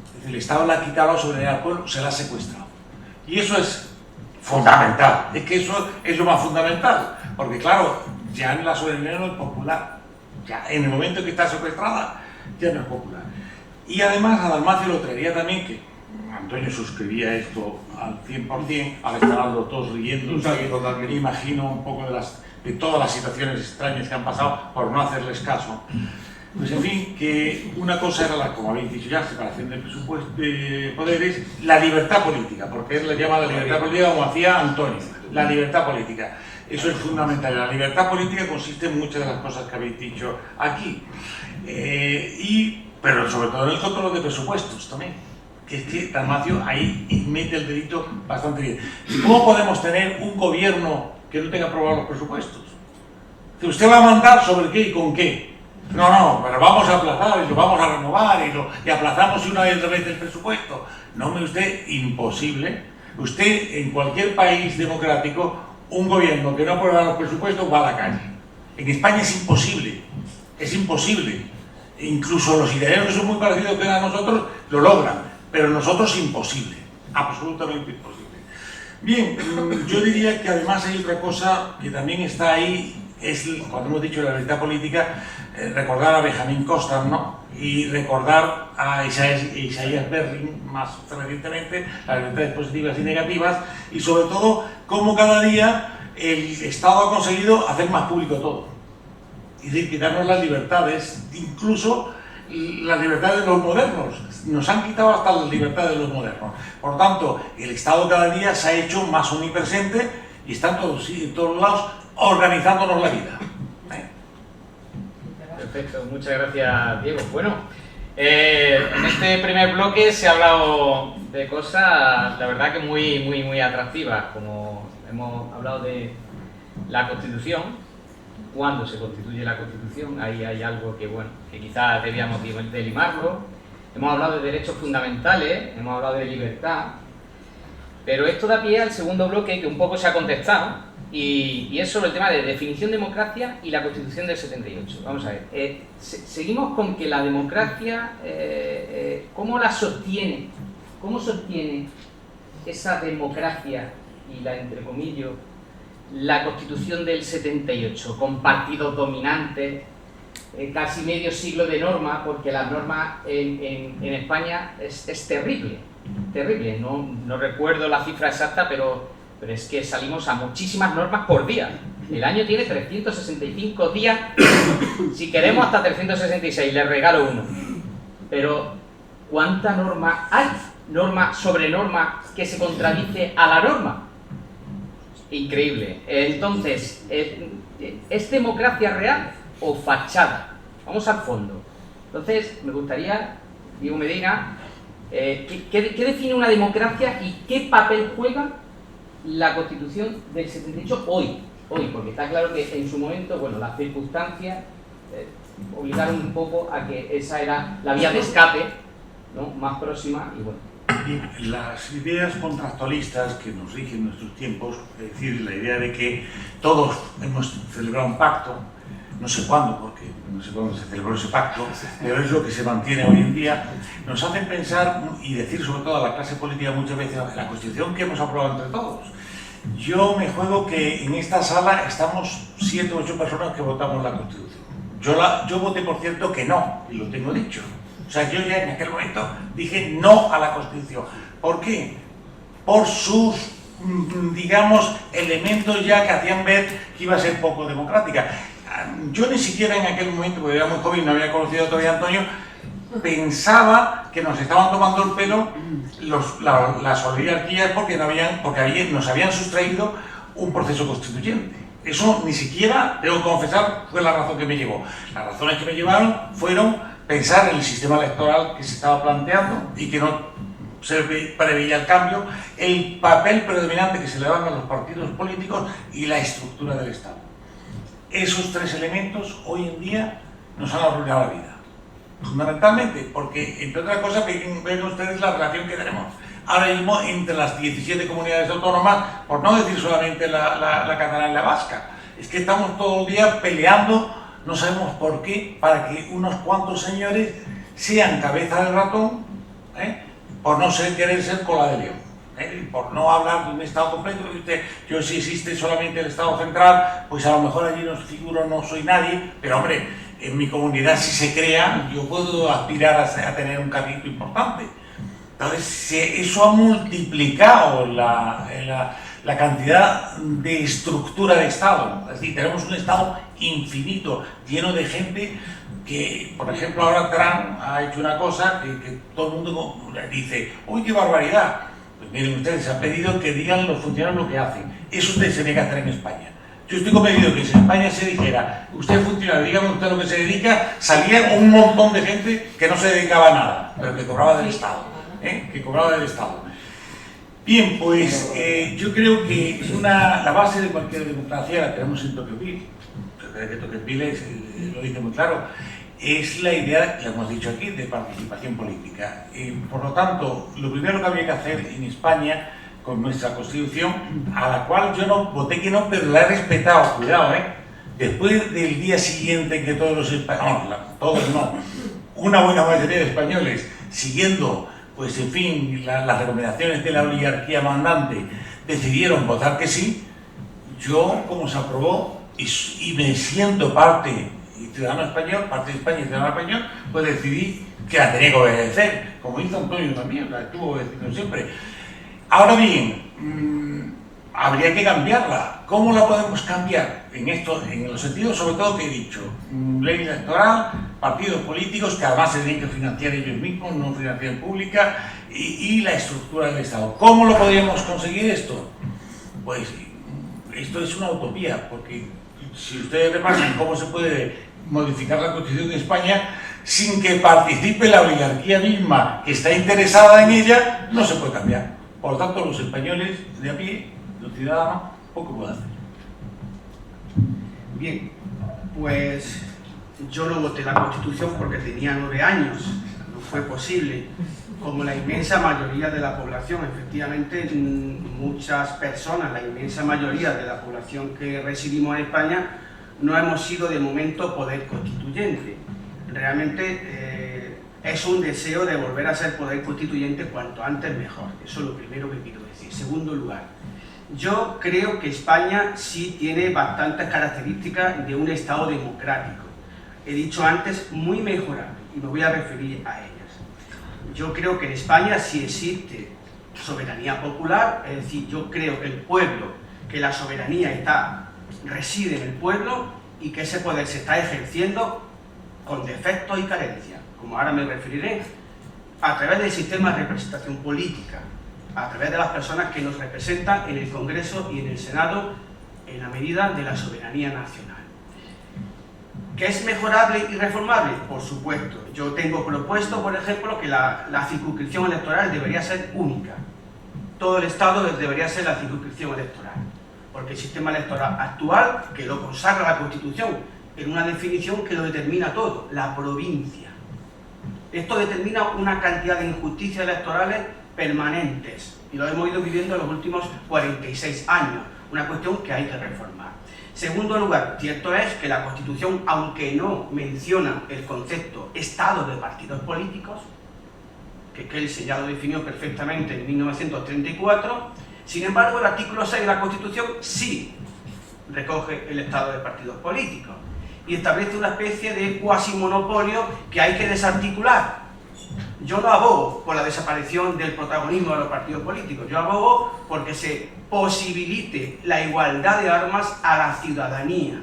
Es decir, el Estado le ha quitado la soberanía al pueblo, se la ha secuestrado. Y eso es fundamental. Es que eso es lo más fundamental. Porque claro, ya la soberanía no es popular. Ya en el momento que está secuestrada, ya no es popular. Y además a Dalmacio lo traería también, que Antonio suscribía esto al 100%, ahora estarán los dos riéndose, me imagino un poco de todas las situaciones extrañas que han pasado por no hacerles caso. Pues en fin, que una cosa era, como habéis dicho ya, separación de presupuesto de poderes, la libertad política, porque él le llama la libertad política como hacía Antonio, la libertad política. Eso es fundamental. La libertad política consiste en muchas de las cosas que habéis dicho aquí, pero sobre todo en el control de presupuestos también, que es que Dalmacio ahí mete el dedito bastante bien. ¿Cómo podemos tener un gobierno que no tenga aprobados los presupuestos? Que usted va a mandar sobre qué y con qué. No, pero vamos a aplazar y lo vamos a renovar y aplazamos una y otra vez el presupuesto. No, me usted, imposible. Usted, en cualquier país democrático, un gobierno que no aprueba los presupuestos va a la calle. En España es imposible, es imposible. Incluso los italianos, que son muy parecidos a nosotros, lo logran, pero nosotros imposible, absolutamente imposible. Bien, yo diría que además hay otra cosa que también está ahí, es cuando hemos dicho la libertad política, recordar a Benjamin Constant, ¿no? Y recordar a Isaiah Berlin más recientemente, las libertades positivas y negativas, y sobre todo cómo cada día el Estado ha conseguido hacer más público todo, y de quitarnos las libertades, incluso las libertades de los modernos. Nos han quitado hasta las libertades de los modernos. Por tanto, el Estado cada día se ha hecho más omnipresente y está en todos lados organizándonos la vida. Perfecto, muchas gracias, Diego. Bueno, en este primer bloque se ha hablado de cosas, la verdad que muy atractivas, como hemos hablado de la Constitución, cuándo se constituye la Constitución, ahí hay algo que, bueno, que quizás debíamos delimarlo. Hemos hablado de derechos fundamentales, hemos hablado de libertad, pero esto da pie al segundo bloque que un poco se ha contestado, y es sobre el tema de definición de democracia y la Constitución del 78. Vamos a ver, seguimos con que la democracia, ¿cómo la sostiene? ¿Cómo sostiene esa democracia y la, entre comillas, la Constitución del 78, con partidos dominantes, casi medio siglo de normas, porque las normas en España es terrible, terrible. No recuerdo la cifra exacta, pero es que salimos a muchísimas normas por día. El año tiene 365 días, si queremos hasta 366, les regalo uno. Pero, ¿cuánta norma hay? Norma sobre norma que se contradice a la norma. Increíble. Entonces, ¿es democracia real o fachada? Vamos al fondo. Entonces, me gustaría, Diego Medina, ¿qué define una democracia y qué papel juega la Constitución del 78 hoy? Porque está claro que en su momento, bueno, las circunstancias obligaron un poco a que esa era la vía de escape, ¿no?, más próxima, y bueno. Las ideas contractualistas que nos rigen nuestros tiempos, es decir, la idea de que todos hemos celebrado un pacto, no sé cuándo, porque no sé cuándo se celebró ese pacto, pero es lo que se mantiene hoy en día, nos hacen pensar y decir sobre todo a la clase política muchas veces la Constitución que hemos aprobado entre todos. Yo me juego que en esta sala estamos 7 o 8 personas que votamos la Constitución. Yo voté, por cierto, que no, y lo tengo dicho. O sea, yo ya en aquel momento dije no a la Constitución. ¿Por qué? Por sus, digamos, elementos ya que hacían ver que iba a ser poco democrática. Yo ni siquiera en aquel momento, porque era muy joven, no había conocido todavía a Antonio, pensaba que nos estaban tomando el pelo las oligarquías porque nos habían sustraído un proceso constituyente. Eso ni siquiera, debo confesar, fue la razón que me llevó. Las razones que me llevaron fueron pensar en el sistema electoral que se estaba planteando y que no se preveía el cambio, el papel predominante que se le daban a los partidos políticos y la estructura del Estado. Esos 3 elementos hoy en día nos han arruinado la vida. Fundamentalmente porque, entre otras cosas, ven ustedes la relación que tenemos ahora mismo entre las 17 comunidades autónomas, por no decir solamente la catalana y la vasca. Es que estamos todo el día peleando, no sabemos por qué, para que unos cuantos señores sean cabeza de ratón, por no querer ser cola de león, por no hablar de un Estado completo. Yo, si existe solamente el Estado central, pues a lo mejor allí no figuro, no soy nadie, pero hombre, en mi comunidad si se crea, yo puedo aspirar a tener un capítulo importante. Entonces, eso ha multiplicado la cantidad de estructura de Estado. Es decir, tenemos un Estado infinito, lleno de gente que, por ejemplo, ahora Trump ha hecho una cosa que todo el mundo dice, ¡uy, qué barbaridad! Pues miren ustedes, se ha pedido que digan los funcionarios lo que hacen. Eso se tiene que hacer en España. Yo estoy convencido que si en España se dijera, usted es funcionario, dígame usted lo que se dedica, salía un montón de gente que no se dedicaba a nada, pero que cobraba del Estado. Que cobraba del Estado. Bien, pues yo creo que la base de cualquier democracia la tenemos en Tocqueville. Creo que Tocqueville lo dice muy claro. Es la idea, que hemos dicho aquí, de participación política. Por lo tanto, lo primero que habría que hacer en España, con nuestra Constitución, a la cual yo no voté que no, pero la he respetado, cuidado, Después del día siguiente en que todos los españoles, todos no, una buena mayoría de españoles, siguiendo, pues en fin, las recomendaciones de la oligarquía mandante, decidieron votar que sí, yo, como se aprobó, y me siento parte ciudadano español, parte de España y ciudadano español, pues decidí que la tenía que obedecer, como hizo Antonio también, la estuvo obedeciendo siempre. Ahora bien, habría que cambiarla. ¿Cómo la podemos cambiar? En los sentidos sobre todo que he dicho, ley electoral, partidos políticos que además se tienen que financiar ellos mismos, no financiación pública, y la estructura del Estado. ¿Cómo lo podríamos conseguir esto? Pues esto es una utopía, porque si ustedes repasan cómo se puede modificar la Constitución de España sin que participe la oligarquía misma que está interesada en ella, no se puede cambiar. Por lo tanto, los españoles de a pie, los ciudadanos, poco pueden hacer. Bien, pues yo no voté la Constitución porque tenía 9 años, no fue posible. Como la inmensa mayoría de la población, efectivamente, muchas personas, la inmensa mayoría de la población que residimos en España, no hemos sido de momento poder constituyente. Realmente es un deseo de volver a ser poder constituyente cuanto antes mejor. Eso es lo primero que quiero decir. Segundo lugar, yo creo que España sí tiene bastantes características de un Estado democrático. He dicho antes, muy mejorable, y me voy a referir a ellas. Yo creo que en España sí existe soberanía popular, es decir, yo creo que el pueblo, que la soberanía reside en el pueblo y que ese poder se está ejerciendo con defectos y carencias, como ahora me referiré, a través del sistema de representación política, a través de las personas que nos representan en el Congreso y en el Senado en la medida de la soberanía nacional. ¿Que es mejorable y reformable? Por supuesto. Yo tengo propuesto, por ejemplo, que la circunscripción electoral debería ser única. Todo el Estado debería ser la circunscripción electoral. Porque el sistema electoral actual, que lo consagra la Constitución, en una definición que lo determina todo, la provincia. Esto determina una cantidad de injusticias electorales permanentes, y lo hemos ido viviendo en los últimos 46 años, una cuestión que hay que reformar. Segundo lugar, cierto es que la Constitución, aunque no menciona el concepto Estado de partidos políticos, que Kelsen ya lo definió perfectamente en 1934, sin embargo, el artículo 6 de la Constitución sí recoge el Estado de partidos políticos y establece una especie de cuasimonopolio que hay que desarticular. Yo no abogo por la desaparición del protagonismo de los partidos políticos, yo abogo porque se posibilite la igualdad de armas a la ciudadanía.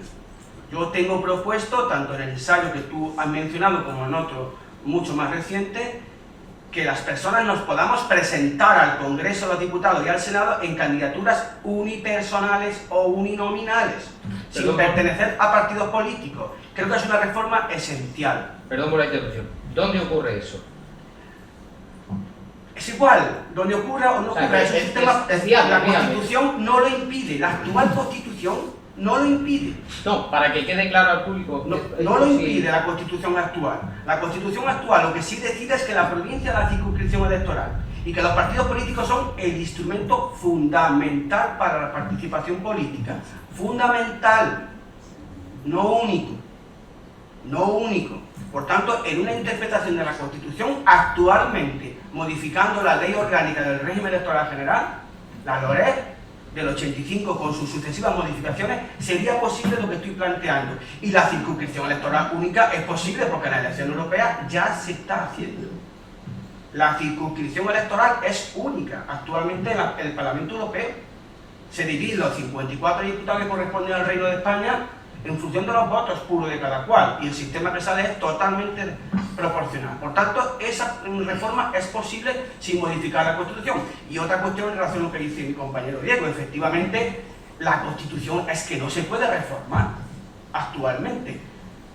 Yo tengo propuesto, tanto en el ensayo que tú has mencionado como en otro mucho más reciente, que las personas nos podamos presentar al Congreso de los Diputados y al Senado en candidaturas unipersonales o uninominales, sin pertenecer a partidos políticos. Creo que es una reforma esencial. Perdón por la interrupción. ¿Dónde ocurre eso? Es igual, donde ocurra o no ocurra. La Constitución no lo impide, la actual Constitución no lo impide. No, para que quede claro al público. No lo impide la Constitución actual. La Constitución actual lo que sí decide es que la provincia es la circunscripción electoral y que los partidos políticos son el instrumento fundamental para la participación política. Fundamental, no único. No único. Por tanto, en una interpretación de la Constitución, actualmente, modificando la Ley Orgánica del Régimen Electoral General, la LOREG, del 85 con sus sucesivas modificaciones, sería posible lo que estoy planteando. Y la circunscripción electoral única es posible porque en la elección europea ya se está haciendo. La circunscripción electoral es única actualmente en el Parlamento Europeo. Se dividen los 54 diputados que corresponden al Reino de España en función de los votos puros de cada cual, y el sistema que sale es totalmente proporcional. Por tanto, esa reforma es posible sin modificar la Constitución. Y otra cuestión en relación a lo que dice mi compañero Diego, efectivamente, la Constitución es que no se puede reformar actualmente.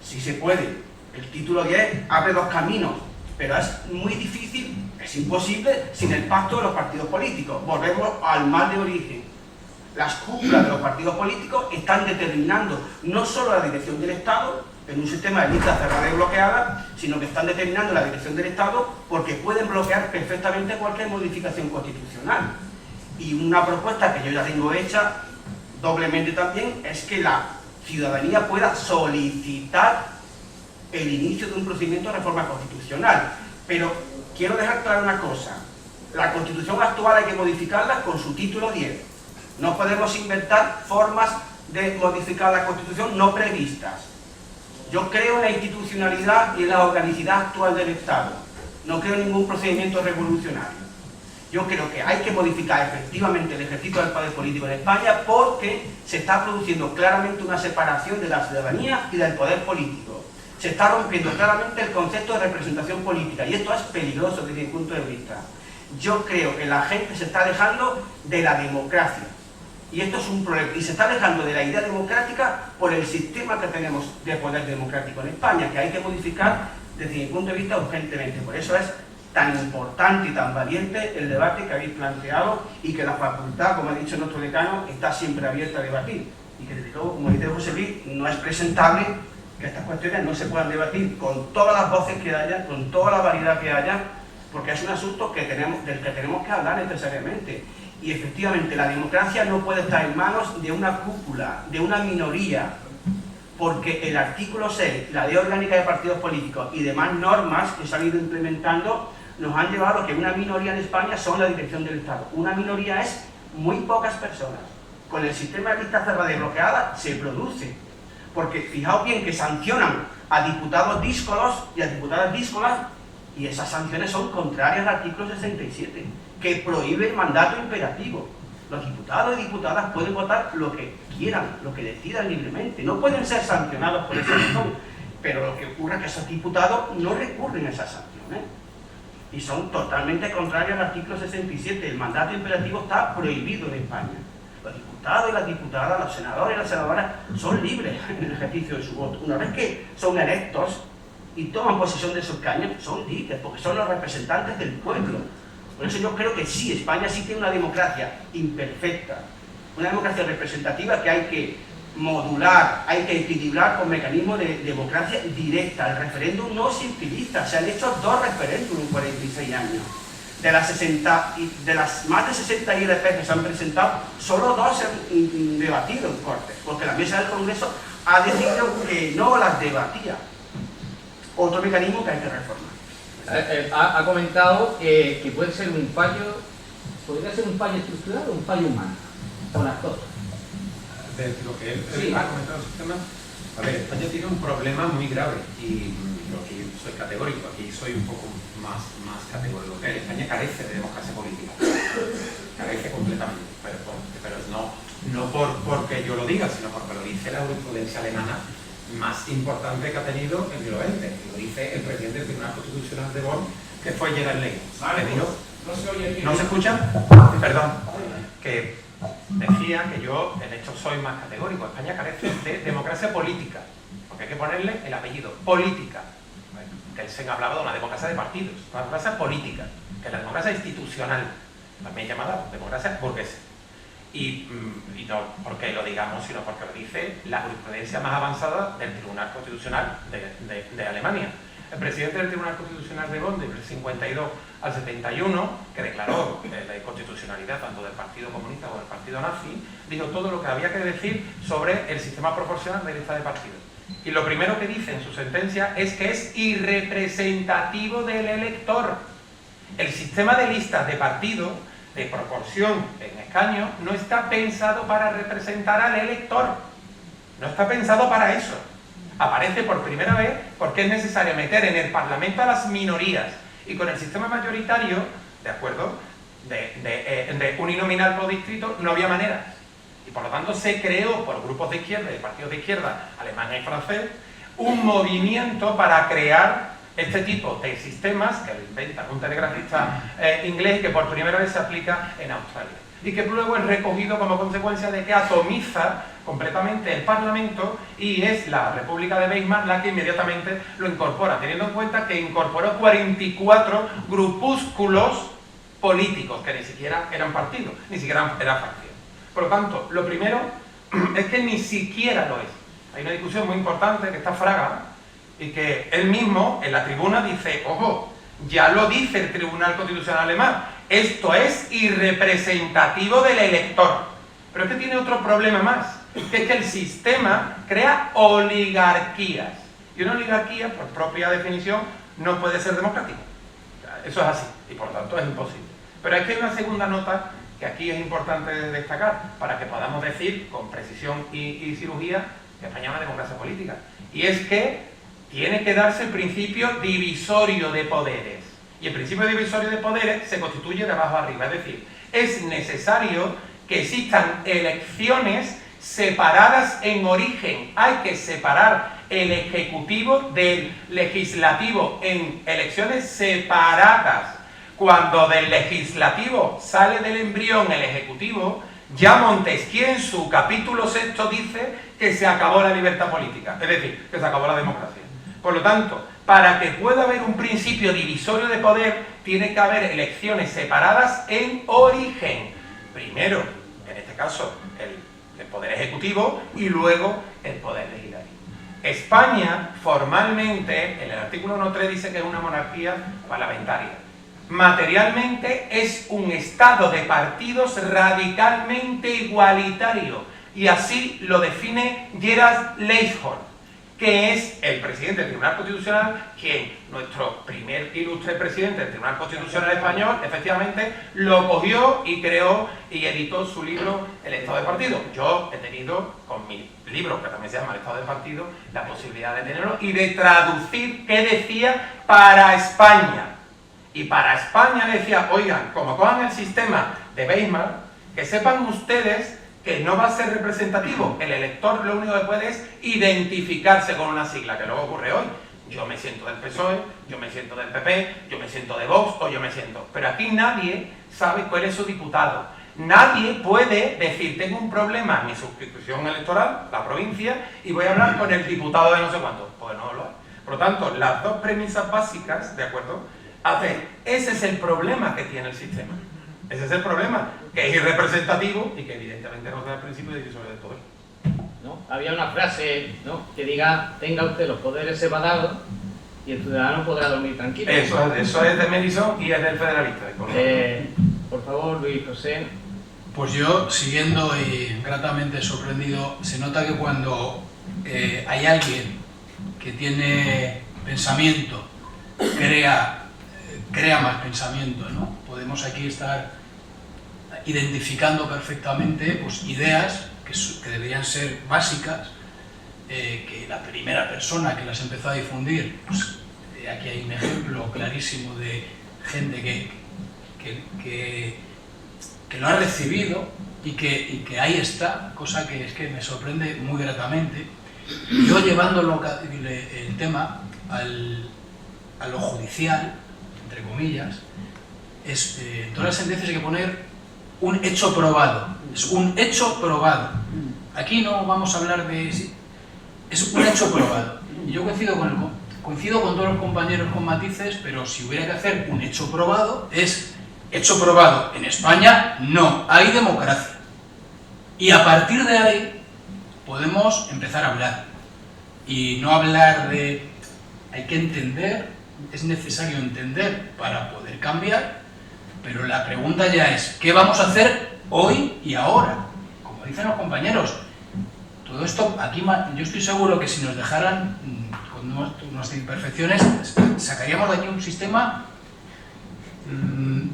Sí se puede. El título 10 abre 2 caminos, pero es muy difícil, es imposible, sin el pacto de los partidos políticos. Volvemos al mal de origen. Las cúpulas de los partidos políticos están determinando no solo la dirección del Estado, en un sistema de listas cerradas y bloqueadas, sino que están determinando la dirección del Estado porque pueden bloquear perfectamente cualquier modificación constitucional. Y una propuesta que yo ya tengo hecha, doblemente también, es que la ciudadanía pueda solicitar el inicio de un procedimiento de reforma constitucional. Pero quiero dejar clara una cosa: la Constitución actual hay que modificarla con su título 10. No podemos inventar formas de modificar la Constitución no previstas. Yo creo en la institucionalidad y en la organicidad actual del Estado. No creo en ningún procedimiento revolucionario. Yo creo que hay que modificar efectivamente el ejercicio del poder político en España, porque se está produciendo claramente una separación de la ciudadanía y del poder político. Se está rompiendo claramente el concepto de representación política, y esto es peligroso desde mi punto de vista. Yo creo que la gente se está alejando de la democracia, y esto es un problema, y se está alejando de la idea democrática por el sistema que tenemos de poder democrático en España, que hay que modificar desde mi punto de vista urgentemente. Por eso es tan importante y tan valiente el debate que habéis planteado, y que la facultad, como ha dicho nuestro decano, está siempre abierta a debatir, y que desde luego, como dice José Luis, no es presentable que estas cuestiones no se puedan debatir con todas las voces que haya, con toda la variedad que haya, porque es un asunto del que tenemos que hablar necesariamente. Y efectivamente la democracia no puede estar en manos de una cúpula, de una minoría, porque el artículo 6, la Ley Orgánica de Partidos Políticos y demás normas que se han ido implementando nos han llevado a que una minoría en España son la dirección del Estado. Una minoría es muy pocas personas. Con el sistema de lista cerrada y bloqueada se produce. Porque fijaos bien que sancionan a diputados díscolos y a diputadas díscolas, y esas sanciones son contrarias al artículo 67, que prohíbe el mandato imperativo. Los diputados y diputadas pueden votar lo que quieran, lo que decidan libremente. No pueden ser sancionados por esa razón, pero lo que ocurre es que esos diputados no recurren a esas sanciones. Y son totalmente contrarios al artículo 67. El mandato imperativo está prohibido en España. Los diputados y las diputadas, los senadores y las senadoras son libres en el ejercicio de su voto. Una vez que son electos y toman posesión de esos escaños, son libres, porque son los representantes del pueblo. Por eso yo creo que sí, España sí tiene una democracia imperfecta, una democracia representativa que hay que modular, hay que equilibrar con mecanismos de democracia directa. El referéndum no se utiliza, se han hecho 2 referéndums en 46 años. De las más de 60 ILP que se han presentado, solo 2 se han debatido en Cortes, porque la mesa del Congreso ha decidido que no las debatía. Otro mecanismo que hay que reformar. Ha comentado que puede ser un fallo, podría ser un fallo estructural o un fallo humano, o las dos. De lo que él Sí. ha comentado el sistema. A ver, España tiene un problema muy grave, y yo aquí soy categórico, aquí soy un poco más categórico. España carece de democracia política, carece completamente, pero no porque yo lo diga, sino porque lo dice la jurisprudencia alemana más importante que ha tenido el siglo XX, y lo dice el presidente del Tribunal Constitucional de Bonn, que fue Gerald Ley. No se oye bien. ¿No se escucha? Perdón. Que decía que yo, en hecho, soy más categórico. España carece de democracia política, porque hay que ponerle el apellido, política. Kelsen hablaba de una democracia de partidos, una democracia política, que es la democracia institucional, también llamada democracia burguesa. Y no porque lo digamos, sino porque lo dice la jurisprudencia más avanzada del Tribunal Constitucional de Alemania. El presidente del Tribunal Constitucional de Bonn, del 52 al 71, que declaró la inconstitucionalidad tanto del Partido Comunista como del Partido Nazi, dijo todo lo que había que decir sobre el sistema proporcional de lista de partidos. Y lo primero que dice en su sentencia es que es irrepresentativo del elector. El sistema de listas de partido, de proporción en escaños, no está pensado para representar al elector. No está pensado para eso. Aparece por primera vez porque es necesario meter en el Parlamento a las minorías, y con el sistema mayoritario, de acuerdo, de uninominal por distrito, no había manera. Y por lo tanto se creó por grupos de izquierda y partidos de izquierda, alemán y francés, un movimiento para crear este tipo de sistemas que lo inventa un telegrafista inglés, y que por primera vez se aplica en Australia, y que luego es recogido como consecuencia de que atomiza completamente el Parlamento, y es la República de Weimar la que inmediatamente lo incorpora, teniendo en cuenta que incorporó 44 grupúsculos políticos que ni siquiera eran partidos, ni siquiera eran facciones. Por lo tanto, lo primero es que ni siquiera lo es. Hay una discusión muy importante que está Fraga, y que él mismo en la tribuna dice, ojo, ya lo dice el Tribunal Constitucional alemán, esto es irrepresentativo del elector. Pero es que tiene otro problema más, que es que el sistema crea oligarquías. Y una oligarquía, por propia definición, no puede ser democrática. Eso es así, y por tanto es imposible. Pero aquí hay una segunda nota que aquí es importante destacar, para que podamos decir con precisión y cirugía que España es una democracia política. Y es que tiene que darse el principio divisorio de poderes. Y el principio divisorio de poderes se constituye de abajo arriba. Es decir, es necesario que existan elecciones separadas en origen. Hay que separar el ejecutivo del legislativo en elecciones separadas. Cuando del legislativo sale del embrión el ejecutivo, ya Montesquieu en su capítulo 6 dice que se acabó la libertad política, es decir, que se acabó la democracia. Por lo tanto, para que pueda haber un principio divisorio de poder, tiene que haber elecciones separadas en origen. Primero, en este caso, el poder ejecutivo y luego el poder legislativo. España, formalmente, en el artículo 1.3 dice que es una monarquía parlamentaria. Materialmente es un estado de partidos radicalmente igualitario, y así lo define Gerard Leichhardt, que es el presidente del Tribunal Constitucional, quien, nuestro primer ilustre presidente del Tribunal Constitucional español, efectivamente lo cogió y creó y editó su libro El Estado de Partido. Yo he tenido, con mi libro, que también se llama El Estado de Partido, la posibilidad de tenerlo y de traducir qué decía para España. Y para España decía, oigan, como cojan el sistema de Weimar, que sepan ustedes que no va a ser representativo. El elector lo único que puede es identificarse con una sigla, que luego ocurre hoy. Yo me siento del PSOE, yo me siento del PP, yo me siento de Vox o yo me siento... Pero aquí nadie sabe cuál es su diputado. Nadie puede decir, tengo un problema en mi suscripción electoral, la provincia, y voy a hablar con el diputado de no sé cuánto. Pues no lo hay. Por lo tanto, las dos premisas básicas, ¿de acuerdo?, ese es el problema que tiene el sistema. Ese es el problema, que es irrepresentativo y que evidentemente no da el principio de divisorio de poder. ¿No? Había una frase, ¿no?, que diga, tenga usted los poderes separados y el ciudadano podrá dormir tranquilo. Eso es de Madison y es del federalista. Por favor, Luis José. Pues yo, siguiendo y gratamente sorprendido, se nota que cuando hay alguien que tiene pensamiento, crea más pensamiento, ¿no? Podemos aquí estar identificando perfectamente pues, ideas que deberían ser básicas, que la primera persona que las empezó a difundir, pues, aquí hay un ejemplo clarísimo de gente que lo ha recibido y que ahí está, cosa que es que me sorprende muy gratamente. Yo llevándolo el tema a lo judicial, entre comillas, en todas las sentencias hay que poner un hecho probado. Es un hecho probado. Aquí no vamos a hablar de... Es un hecho probado. Y yo coincido con todos los compañeros con matices, pero si hubiera que hacer un hecho probado, es hecho probado. En España no hay democracia. Y a partir de ahí podemos empezar a hablar. Y no hablar de... Hay que entender, es necesario entender para poder cambiar, pero la pregunta ya es, ¿qué vamos a hacer hoy y ahora? Como dicen los compañeros, todo esto, aquí yo estoy seguro que si nos dejaran con nuestras imperfecciones, sacaríamos de aquí un sistema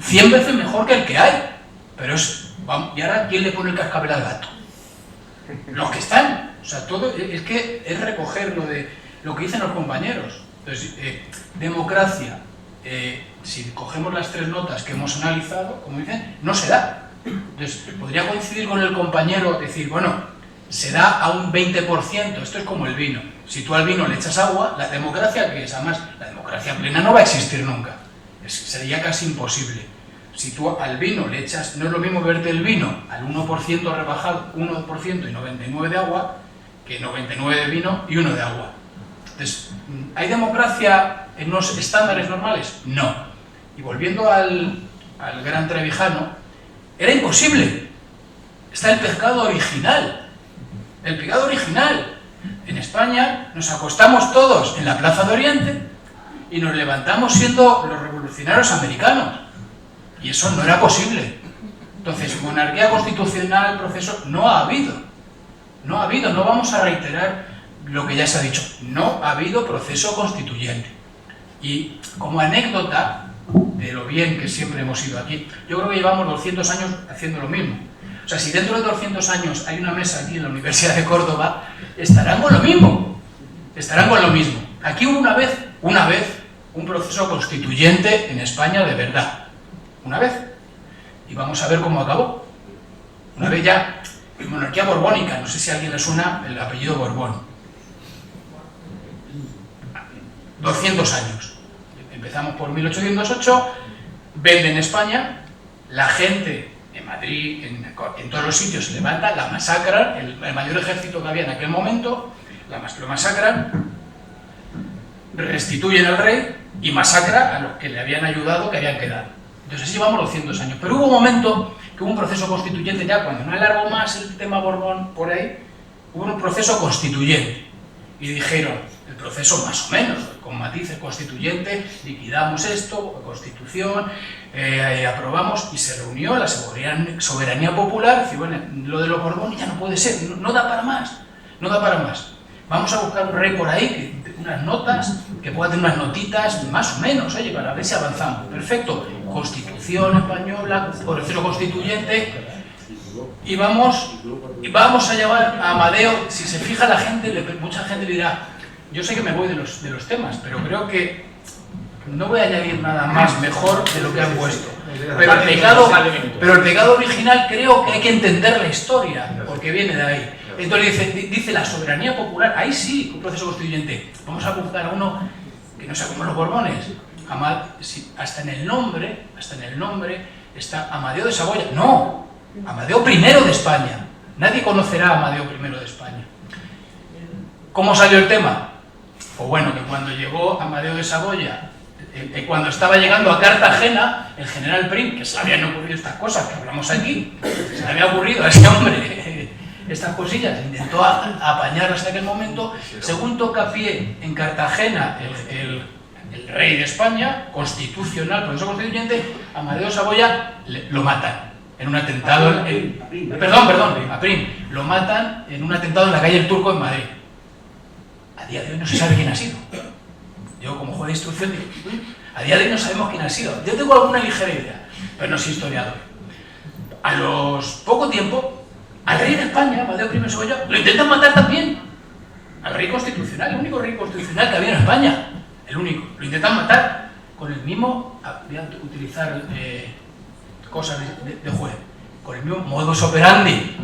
100 veces mejor que el que hay. Pero ¿y ahora quién le pone el cascabel al gato? Los que están. O sea, todo es que es recoger lo que dicen los compañeros. Entonces, democracia, si cogemos las tres notas que hemos analizado, como dicen, no se da. Entonces, podría coincidir con el compañero, decir, bueno, se da a un 20%, esto es como el vino. Si tú al vino le echas agua, la democracia, que es además, la democracia plena no va a existir nunca. Sería casi imposible. Si tú al vino le echas, no es lo mismo beberte el vino al 1% rebajado, 1% y 99 de agua, que 99 de vino y 1 de agua. Entonces, ¿hay democracia en unos estándares normales? No. Y volviendo al gran Trevijano, era imposible. Está el pecado original. El pecado original. En España nos acostamos todos en la Plaza de Oriente y nos levantamos siendo los revolucionarios americanos. Y eso no era posible. Entonces, monarquía constitucional, proceso, no ha habido. No ha habido, no vamos a reiterar lo que ya se ha dicho. No ha habido proceso constituyente. Y como anécdota de lo bien que siempre hemos ido aquí, yo creo que llevamos 200 años haciendo lo mismo. O sea, si dentro de 200 años hay una mesa aquí en la Universidad de Córdoba, estarán con lo mismo. Estarán con lo mismo. Aquí hubo una vez, un proceso constituyente en España de verdad. Una vez. Y vamos a ver cómo acabó. Una vez ya, monarquía borbónica, no sé si a alguien le suena el apellido Borbón. 200 años. Empezamos por 1808, venden España, la gente en Madrid, en todos los sitios se levanta, la masacran, el mayor ejército que había en aquel momento, lo masacran, restituyen al rey y masacran a los que le habían ayudado, que habían quedado. Entonces así llevamos 200 años. Pero hubo un momento que hubo un proceso constituyente ya, cuando no alargó más el tema Borbón por ahí, hubo un proceso constituyente. Y dijeron, el proceso más o menos, con matices constituyente, liquidamos esto, constitución, aprobamos, y se reunió la soberanía popular, y bueno, lo de los Borbón ya no puede ser, no da para más, no da para más. Vamos a buscar un rey por ahí, unas notas, que pueda tener unas notitas, más o menos, oye, para ver si avanzamos. Perfecto, Constitución española, proceso constituyente, y vamos a llevar a Amadeo. Si se fija la gente, mucha gente le dirá, yo sé que me voy de los temas, pero creo que no voy a añadir nada más mejor de lo que han puesto. Pero el pecado original creo que hay que entender la historia, porque viene de ahí. Entonces dice la soberanía popular, ahí sí, un proceso constituyente. Vamos a buscar a uno que no sea como los Borbones. Hasta en el nombre está Amadeo de Saboya. No, Amadeo I de España. Nadie conocerá a Amadeo I de España. ¿Cómo salió el tema? Pues bueno, que cuando llegó Amadeo de Saboya, cuando estaba llegando a Cartagena, el general Prim, que se le habían ocurrido estas cosas que hablamos aquí, se le había ocurrido a ese hombre estas cosillas, intentó apañarlas en aquel momento. Según toca pie en Cartagena el rey de España, constitucional, proceso constituyente, Amadeo de Saboya lo matan en un atentado, a Prim, lo matan en un atentado en la calle El Turco en Madrid. A día de hoy no se sabe quién ha sido. Yo como juez de instrucción digo, a día de hoy no sabemos quién ha sido. Yo tengo alguna ligera idea, pero no soy historiador. A los poco tiempo, al rey de España, Amadeo I de Saboya, lo intentan matar también. Al rey constitucional, el único rey constitucional que había en España. El único. Lo intentan matar con el mismo, voy a utilizar cosas de juez, con el mismo modus operandi.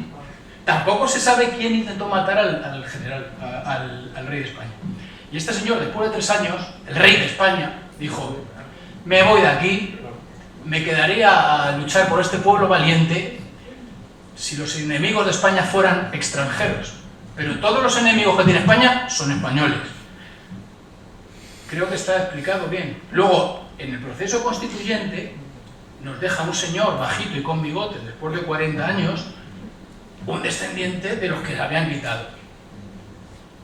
Tampoco se sabe quién intentó matar al general, al rey de España. Y este señor, después de 3 años, el rey de España, dijo, me voy de aquí, me quedaría a luchar por este pueblo valiente si los enemigos de España fueran extranjeros. Pero todos los enemigos que tiene España son españoles. Creo que está explicado bien. Luego, en el proceso constituyente, nos deja un señor bajito y con bigote, después de 40 años, un descendiente de los que le habían quitado.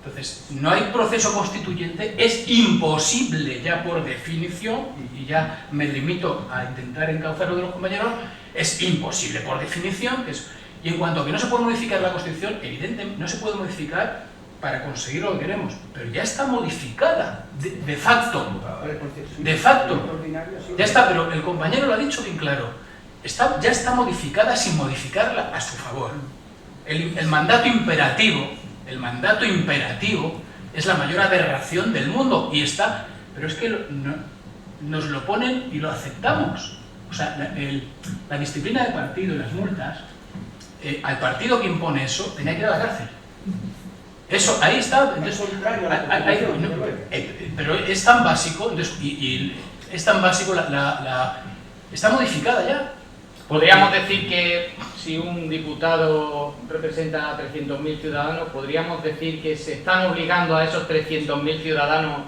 Entonces, no hay proceso constituyente, es imposible ya por definición, y ya me limito a intentar encauzarlo de los compañeros, es imposible por definición, y en cuanto a que no se puede modificar la Constitución, evidentemente no se puede modificar para conseguir lo que queremos, pero ya está modificada, de facto, ya está, pero el compañero lo ha dicho bien claro, ya está modificada sin modificarla a su favor. El mandato imperativo es la mayor aberración del mundo, y está, pero es que nos lo ponen y lo aceptamos. O sea, la disciplina de partido y las multas, al partido que impone eso tenía que ir a la cárcel. Eso, ahí está, entonces, pero es tan básico, entonces, y es tan básico, está modificada ya. Podríamos decir que si un diputado representa a 300.000 ciudadanos, podríamos decir que se están obligando a esos 300.000 ciudadanos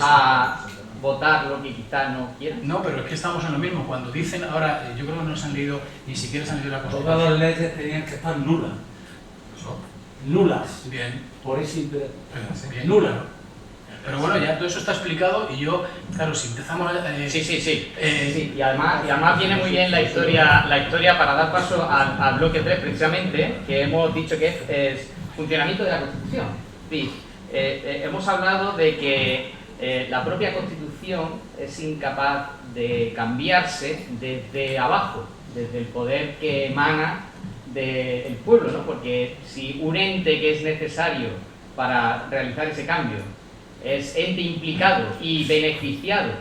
a votar lo que quizás no quieran. No, pero es que estamos en lo mismo. Cuando dicen ahora, yo creo que no se han leído, ni siquiera se han leído la Constitución. Todas las leyes tenían que estar nulas. Nulas. Bien. Por ese interés. Bien. Nulas. Pero bueno, ya todo eso está explicado y yo, claro, si empezamos... Sí. Y además viene muy bien la historia para dar paso al bloque 3, precisamente, que hemos dicho que es funcionamiento de la Constitución. Sí, hemos hablado de que la propia Constitución es incapaz de cambiarse desde abajo, desde el poder que emana del pueblo, ¿no? Porque si un ente que es necesario para realizar ese cambio es ente implicado y beneficiado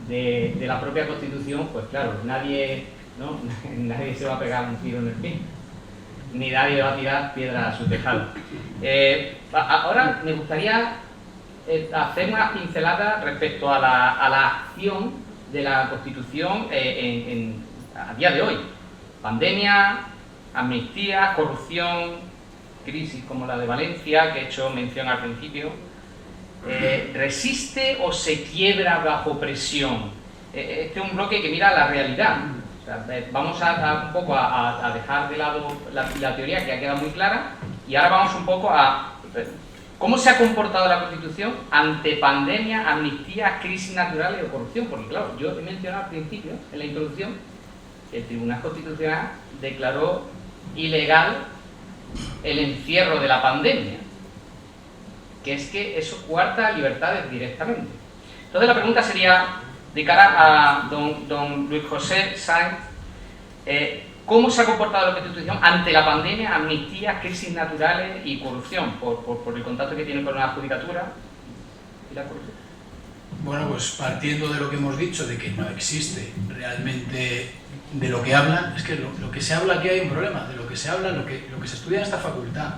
de la propia Constitución, pues claro, nadie se va a pegar un tiro en el pie, ni nadie va a tirar piedra a su tejado. Ahora me gustaría hacer unas pinceladas respecto a la acción de la Constitución a día de hoy. Pandemia, amnistía, corrupción, crisis como la de Valencia, que he hecho mención al principio. ¿Resiste o se quiebra bajo presión? Este es un bloque que mira la realidad. O sea, vamos un poco a dejar de lado la teoría, que ha quedado muy clara, y ahora vamos un poco a cómo se ha comportado la Constitución ante pandemia, amnistía, crisis naturales o corrupción. Porque claro, yo he mencionado al principio, en la introducción, que el Tribunal Constitucional declaró ilegal el encierro de la pandemia, que es que eso coarta libertades directamente. Entonces la pregunta sería, de cara a don Luis José Sáenz, ¿cómo se ha comportado la Constitución ante la pandemia, amnistía, crisis naturales y corrupción, por el contacto que tiene con la judicatura y la corrupción? Bueno, pues partiendo de lo que hemos dicho, de que no existe realmente de lo que hablan, es que lo que se habla aquí hay un problema, de lo que se habla, lo que se estudia en esta facultad,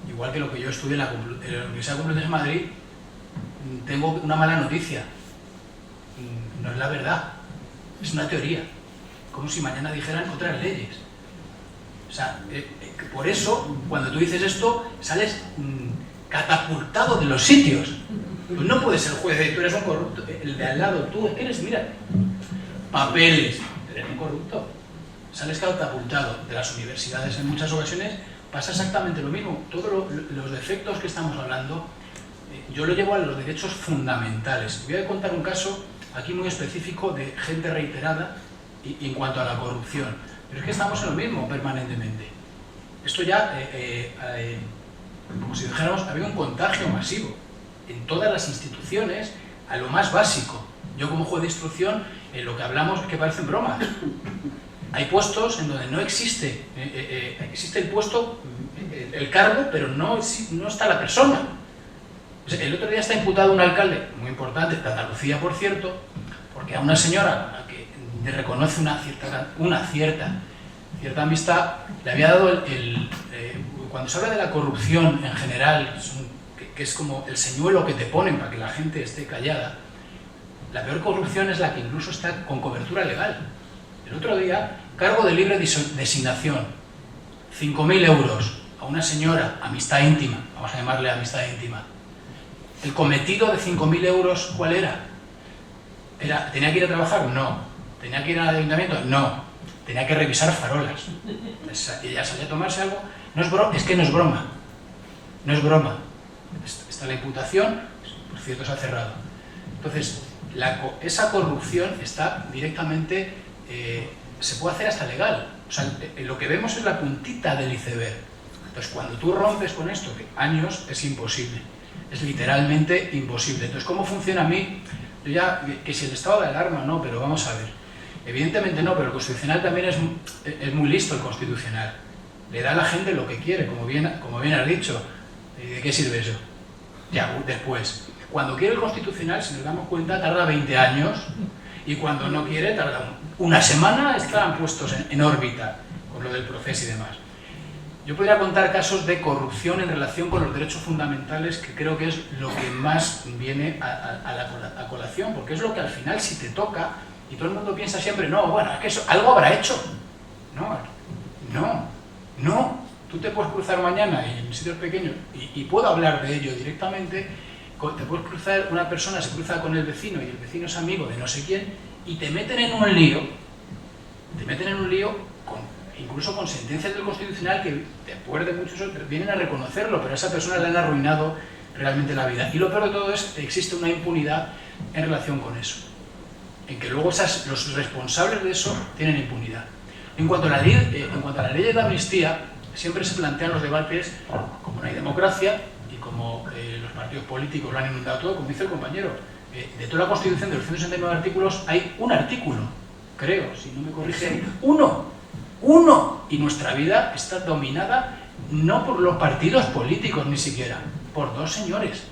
igual que lo que yo estudié en la Universidad Complutense de Madrid, tengo una mala noticia. No es la verdad, es una teoría, como si mañana dijeran otras leyes. O sea, por eso, cuando tú dices esto, sales catapultado de los sitios. Tú no puedes ser juez, tú eres un corrupto, el de al lado, tú es que eres, mira, papeles, eres un corrupto. Sales catapultado de las universidades en muchas ocasiones, pasa exactamente lo mismo. Todos los defectos que estamos hablando, yo lo llevo a los derechos fundamentales. Voy a contar un caso aquí muy específico de gente reiterada y en cuanto a la corrupción. Pero es que estamos en lo mismo permanentemente. Esto ya, como si dijéramos, había un contagio masivo en todas las instituciones a lo más básico. Yo como juez de instrucción, lo que hablamos es que parecen bromas. Hay puestos en donde no existe, existe el puesto, el cargo, pero no está la persona. El otro día está imputado un alcalde, muy importante, de Andalucía, por cierto, porque a una señora a la que le reconoce una cierta amistad, le había dado cuando se habla de la corrupción en general, que es como el señuelo que te ponen para que la gente esté callada, la peor corrupción es la que incluso está con cobertura legal. El otro día, cargo de libre designación, 5.000 euros a una señora, amistad íntima, vamos a llamarle amistad íntima. ¿El cometido de 5.000 euros cuál era? ¿Tenía que ir a trabajar? No. ¿Tenía que ir al ayuntamiento? No. Tenía que revisar farolas. Ella salía a tomarse algo. Es que no es broma. No es broma. Está la imputación, por cierto se ha cerrado. Entonces, esa corrupción está directamente, se puede hacer hasta legal. O sea, lo que vemos es la puntita del iceberg. Entonces, cuando tú rompes con esto, que años es imposible. Es literalmente imposible. Entonces, ¿cómo funciona a mí? Yo ya, que si el estado de alarma, no, pero vamos a ver. Evidentemente no, pero el Constitucional también es muy listo, el Constitucional. Le da a la gente lo que quiere, como bien has dicho. ¿De qué sirve eso? Ya, después. Cuando quiere el Constitucional, si nos damos cuenta, tarda 20 años, y cuando no quiere, tarda una semana, están puestos en órbita, con lo del proceso y demás. Yo podría contar casos de corrupción en relación con los derechos fundamentales, que creo que es lo que más viene a colación, porque es lo que al final, si te toca, y todo el mundo piensa siempre, no, bueno, es que eso, algo habrá hecho. No. Tú te puedes cruzar mañana en sitios pequeños, y puedo hablar de ello directamente, te puedes cruzar, una persona se cruza con el vecino, y el vecino es amigo de no sé quién, y te meten en un lío, incluso con sentencias del Constitucional que después de muchos otros vienen a reconocerlo, pero a esa persona le han arruinado realmente la vida. Y lo peor de todo es que existe una impunidad en relación con eso, en que luego los responsables de eso tienen impunidad. En cuanto a la ley de la amnistía, siempre se plantean los debates como no hay democracia y como los partidos políticos lo han inundado todo, como dice el compañero. De toda la Constitución de los 169 artículos hay un artículo, creo, si no me corrigen, uno, y nuestra vida está dominada no por los partidos políticos ni siquiera, por dos señores.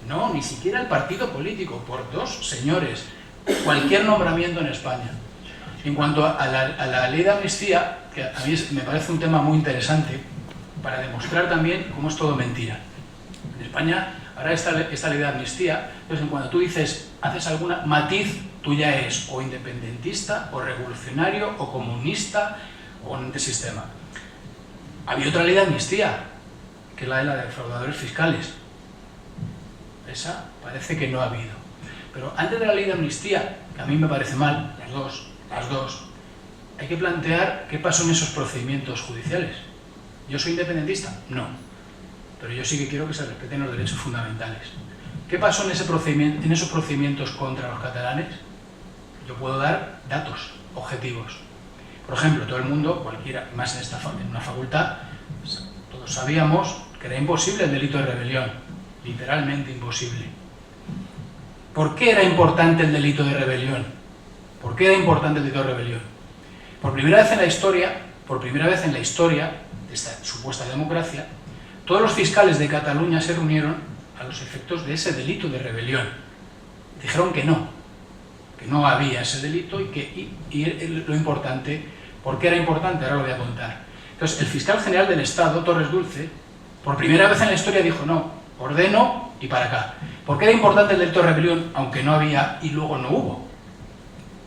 No, ni siquiera el partido político, por dos señores. Cualquier nombramiento en España. En cuanto a la ley de amnistía, que a mí me parece un tema muy interesante para demostrar también cómo es todo mentira. En España, ahora esta ley de amnistía, entonces en cuanto tú dices, haces alguna matiz, tú ya eres o independentista, o revolucionario, o comunista, o antisistema. Había otra ley de amnistía, que es la de defraudadores fiscales. Esa parece que no ha habido. Pero antes de la ley de amnistía, que a mí me parece mal, las dos, hay que plantear qué pasó en esos procedimientos judiciales. ¿Yo soy independentista? No. Pero yo sí que quiero que se respeten los derechos fundamentales. ¿Qué pasó en esos procedimientos contra los catalanes? Yo puedo dar datos objetivos. Por ejemplo, todo el mundo, cualquiera, más en una facultad, todos sabíamos que era imposible el delito de rebelión. Literalmente imposible. ¿Por qué era importante el delito de rebelión? ¿Por qué era importante el delito de rebelión? Por primera vez en la historia de esta supuesta democracia, todos los fiscales de Cataluña se reunieron a los efectos de ese delito de rebelión. Dijeron que no había ese delito y lo importante, ¿por qué era importante? Ahora lo voy a contar. Entonces, el fiscal general del Estado, Torres Dulce, por primera vez en la historia dijo no, ordeno y para acá. ¿Por qué era importante el delito de rebelión, aunque no había y luego no hubo?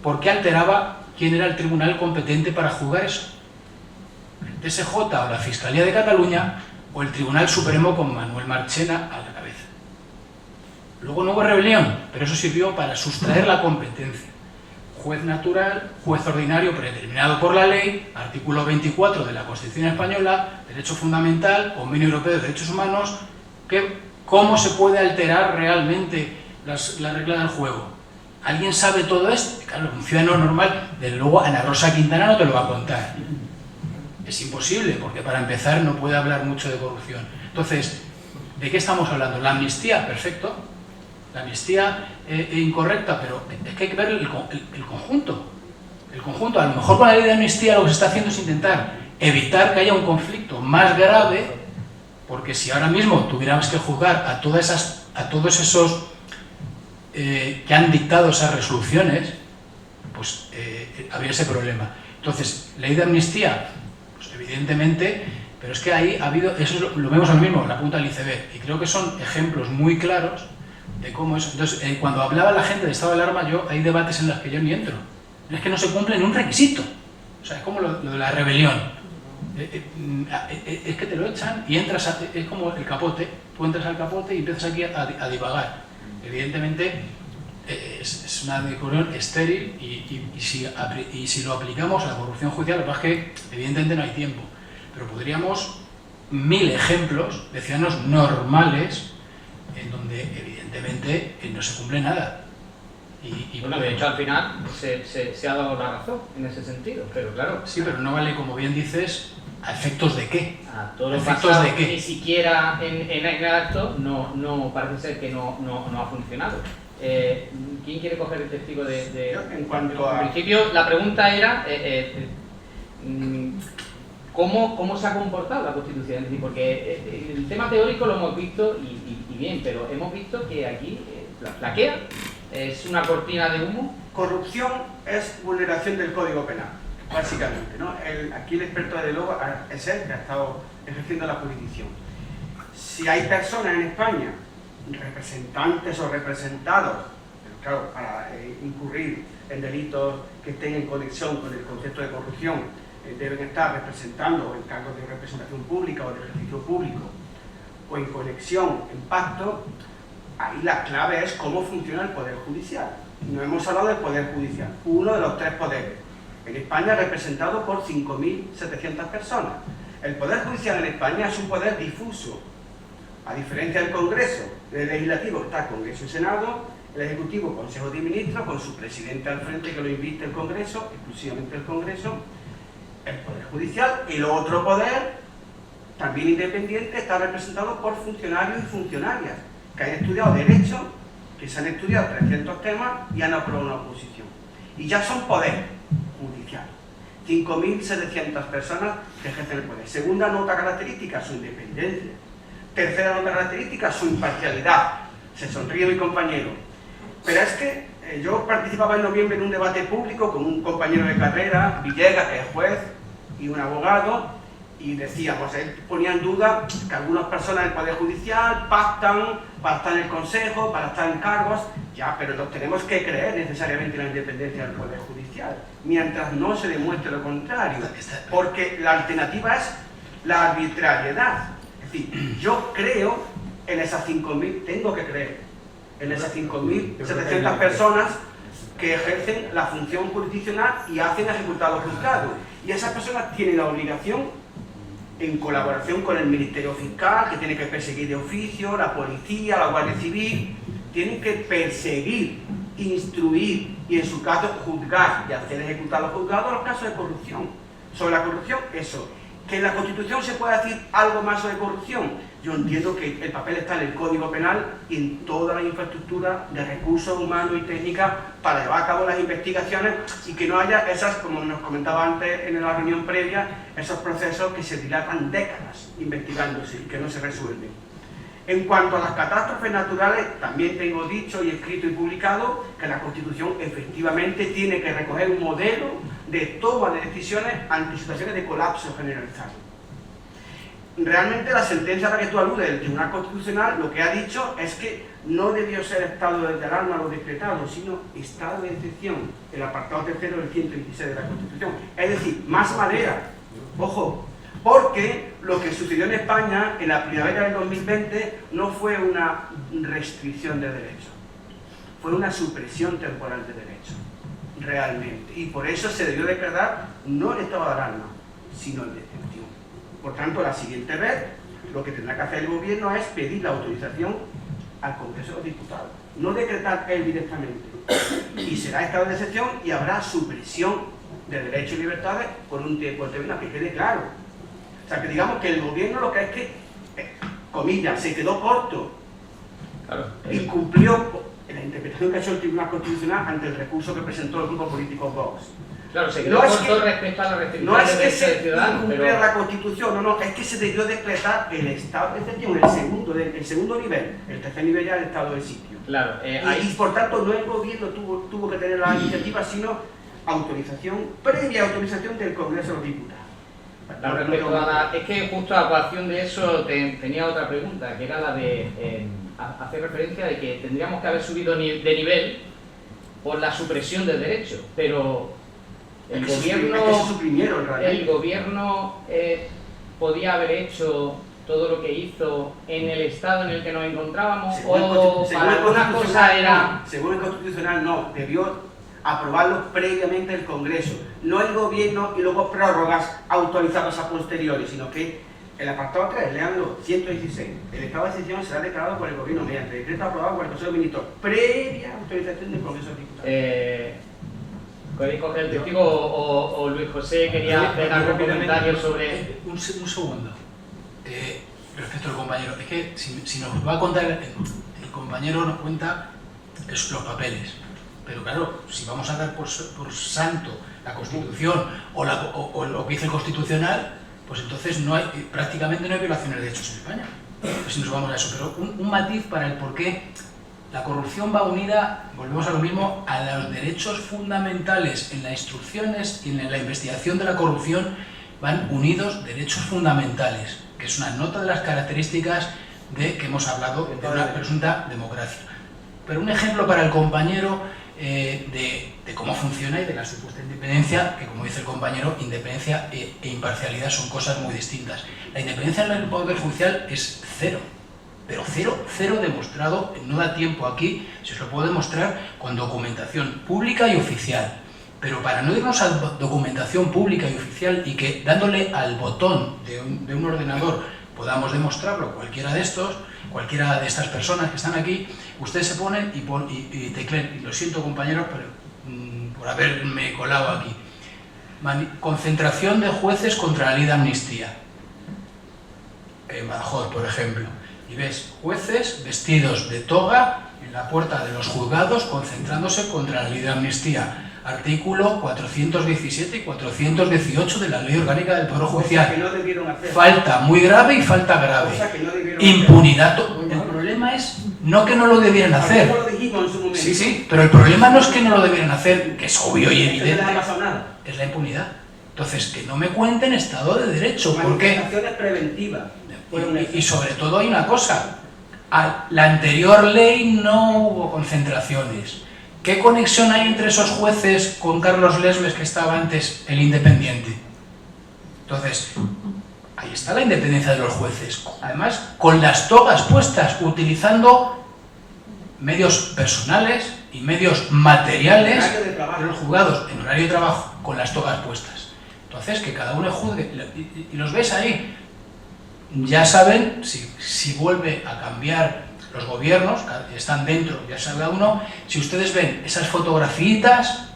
Porque alteraba quién era el tribunal competente para juzgar eso. El TSJ o la Fiscalía de Cataluña o el Tribunal Supremo con Manuel Marchena a la cabeza. Luego no hubo rebelión, pero eso sirvió para sustraer la competencia. Juez natural, juez ordinario predeterminado por la ley, artículo 24 de la Constitución Española, derecho fundamental, Convenio Europeo de Derechos Humanos, ¿cómo se puede alterar realmente la regla del juego? ¿Alguien sabe todo esto? Claro, un ciudadano normal, desde luego Ana Rosa Quintana no te lo va a contar. Es imposible, porque para empezar no puede hablar mucho de corrupción. Entonces, ¿de qué estamos hablando? La amnistía, perfecto. La amnistía incorrecta, pero es que hay que ver el conjunto. El conjunto, a lo mejor con la ley de amnistía lo que se está haciendo es intentar evitar que haya un conflicto más grave, porque si ahora mismo tuviéramos que juzgar a todos esos que han dictado esas resoluciones, pues habría ese problema. Entonces, ley de amnistía, pues evidentemente, pero es que ahí ha habido, eso lo vemos ahora mismo, la punta del iceberg, y creo que son ejemplos muy claros de cómo es. Entonces, cuando hablaba la gente de estado de alarma, hay debates en los que yo ni entro. Es que no se cumple ni un requisito. O sea, es como lo de la rebelión. Es que te lo echan y entras, es como el capote, tú entras al capote y empiezas aquí a divagar. Evidentemente es una discusión estéril y si lo aplicamos a la corrupción judicial, lo que pasa es que evidentemente no hay tiempo, pero podríamos 1000 ejemplos de ciudadanos normales en donde evidentemente no se cumple nada. Y bueno, de hecho al final se ha dado la razón en ese sentido, pero claro... Sí, pero no vale, como bien dices, ¿a efectos de qué? A todo lo ¿efectos pasado, de qué? Ni siquiera en el acto no parece ser que no ha funcionado. ¿Quién quiere coger el testigo de en cuanto a... En principio, la pregunta era ¿cómo se ha comportado la Constitución? Es decir, porque el tema teórico lo hemos visto y bien, pero hemos visto que aquí flaquea, es una cortina de humo. Corrupción es vulneración del Código Penal, básicamente, ¿no? Aquí el experto de luego es él que ha estado ejerciendo la jurisdicción. Si hay personas en España, representantes o representados, pero claro, para incurrir en delitos que estén en conexión con el concepto de corrupción, deben estar representando en cargos de representación pública o de ejercicio público, o en conexión, en pacto. Ahí la clave es cómo funciona el Poder Judicial. No hemos hablado del Poder Judicial, uno de los 3 poderes. En España representado por 5.700 personas. El Poder Judicial en España es un poder difuso. A diferencia del Congreso, el Legislativo está Congreso y Senado, el Ejecutivo Consejo de Ministros, con su presidente al frente que lo invite el Congreso, exclusivamente el Congreso, el Poder Judicial, y el otro poder, también independiente, está representado por funcionarios y funcionarias que han estudiado Derecho, que se han estudiado 300 temas y han aprobado una oposición. Y ya son poder judicial. 5.700 personas que ejercen el poder. Segunda nota característica, su independencia. Tercera nota característica, su imparcialidad. Se sonríe mi compañero. Pero es que yo participaba en noviembre en un debate público con un compañero de carrera, Villegas, que es juez, y un abogado, y decíamos, él ponía en duda que algunas personas del Poder Judicial pactan para estar en el Consejo, para estar en cargos, ya, pero nos tenemos que creer necesariamente en la independencia del Poder Judicial, mientras no se demuestre lo contrario, porque la alternativa es la arbitrariedad. Es decir, yo creo en esas 5.000, tengo que creer, en esas 5.700 personas que ejercen la función jurisdiccional y hacen ejecutar los juzgados. Y esas personas tienen la obligación, en colaboración con el Ministerio Fiscal, que tiene que perseguir de oficio, la policía, la Guardia Civil, tienen que perseguir, instruir y en su caso juzgar y hacer ejecutar los juzgados los casos de corrupción. Sobre la corrupción, eso. ¿Que en la Constitución se puede decir algo más sobre corrupción? Yo entiendo que el papel está en el Código Penal y en toda la infraestructura de recursos humanos y técnicas para llevar a cabo las investigaciones y que no haya esas, como nos comentaba antes en la reunión previa, esos procesos que se dilatan décadas investigándose y que no se resuelven. En cuanto a las catástrofes naturales, también tengo dicho y escrito y publicado que la Constitución efectivamente tiene que recoger un modelo de toma de decisiones ante situaciones de colapso generalizado. Realmente la sentencia a la que tú aludes del Tribunal Constitucional lo que ha dicho es que no debió ser estado de alarma lo decretado, sino estado de excepción, el apartado tercero del 126 de la Constitución. Es decir, más madera, ojo, porque lo que sucedió en España en la primavera del 2020 no fue una restricción de derechos, fue una supresión temporal de derechos, realmente. Y por eso se debió decretar no el estado de alarma, sino el de excepción. Por tanto, la siguiente vez, lo que tendrá que hacer el gobierno es pedir la autorización al Congreso de los Diputados, no decretar él directamente. Y será estado de excepción y habrá supresión de derechos y libertades por un tiempo determinado, que quede claro. O sea, que digamos que el gobierno lo que es que, comillas, se quedó corto, claro, incumplió la interpretación que ha hecho el Tribunal Constitucional ante el recurso que presentó el grupo político Vox. Claro, se quedó corto respecto a la restricción no es de que derechos de se ciudadanos, incumpliera pero... la Constitución, no, es que se debió decretar el estado de excepción, el segundo nivel, el tercer nivel ya el estado de sitio. Claro, y por tanto no el gobierno tuvo que tener la iniciativa, sino previa autorización del Congreso de los Diputados. Es que justo a colación de eso tenía otra pregunta, que era la de hacer referencia de que tendríamos que haber subido de nivel por la supresión del derecho, pero el gobierno podía haber hecho todo lo que hizo en el estado en el que nos encontrábamos, o para alguna cosa era... Según el Constitucional no, debió aprobarlo previamente el Congreso, no el gobierno y luego prórrogas autorizadas a posteriori, sino que el apartado 3, leanlo, 116, el estado de excepción será declarado por el gobierno mediante decreto aprobado por el Consejo de Ministros, previa autorización del Congreso de Diputados. ¿Podéis coger el testigo o Luis José quería hacer algún comentario sobre...? Un segundo. Respecto al compañero, es que si nos va a contar, el compañero nos cuenta los papeles. Pero claro, si vamos a dar por santo la Constitución o lo que dice el Constitucional, pues entonces prácticamente no hay violaciones de derechos en España. Pues si nos vamos a eso. Pero un matiz para el por qué la corrupción va unida, volvemos a lo mismo, a los derechos fundamentales en las instrucciones y en la investigación de la corrupción van unidos derechos fundamentales, que es una nota de las características que hemos hablado de una presunta democracia. Pero un ejemplo para el compañero de cómo funciona y de la supuesta independencia, que como dice el compañero, independencia e imparcialidad son cosas muy distintas. La independencia del Poder Judicial es cero, pero cero demostrado, no da tiempo aquí, se os lo puedo demostrar con documentación pública y oficial. Pero para no irnos a documentación pública y oficial y que dándole al botón de un ordenador podamos demostrarlo, cualquiera de estas personas que están aquí, ustedes se ponen y tecleen. Y lo siento, compañeros, pero, por haberme colado aquí. Concentración de jueces contra la ley de amnistía. En Badajoz, por ejemplo. Y ves jueces vestidos de toga en la puerta de los juzgados concentrándose contra la ley de amnistía. Artículo 417 y 418 de la Ley Orgánica del Poder Judicial. Que no debieron hacer. Falta muy grave y falta grave. Cosa que no debieron Impunidad. El problema es no que no lo debieran hacer. Lo dijimos en su momento. Sí, sí, pero el problema no es que no lo debieran hacer, que es obvio y No evidente. les ha pasado nada. Es la impunidad. Entonces, que no me cuenten Estado de Derecho, porque... Manifestaciones preventivas. Y sobre todo hay una cosa. A la anterior ley no hubo concentraciones. ¿Qué conexión hay entre esos jueces con Carlos Lesmes, que estaba antes el Independiente? Entonces, ahí está la independencia de los jueces. Además, con las togas puestas, utilizando medios personales y medios materiales de los juzgados en horario de trabajo, con las togas puestas. Entonces, que cada uno juzgue. Y los ves ahí. Ya saben, si vuelve a cambiar los gobiernos, están dentro, ya sabe uno, si ustedes ven esas fotografiitas,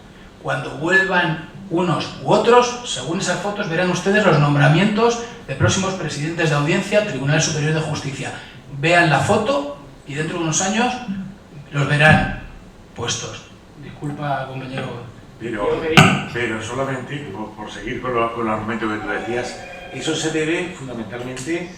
cuando vuelvan unos u otros, según esas fotos verán ustedes los nombramientos de próximos presidentes de audiencia, Tribunal Superior de Justicia. Vean la foto y dentro de unos años los verán puestos. Disculpa, compañero. Pero solamente, por seguir con el argumento que tú decías, eso se debe fundamentalmente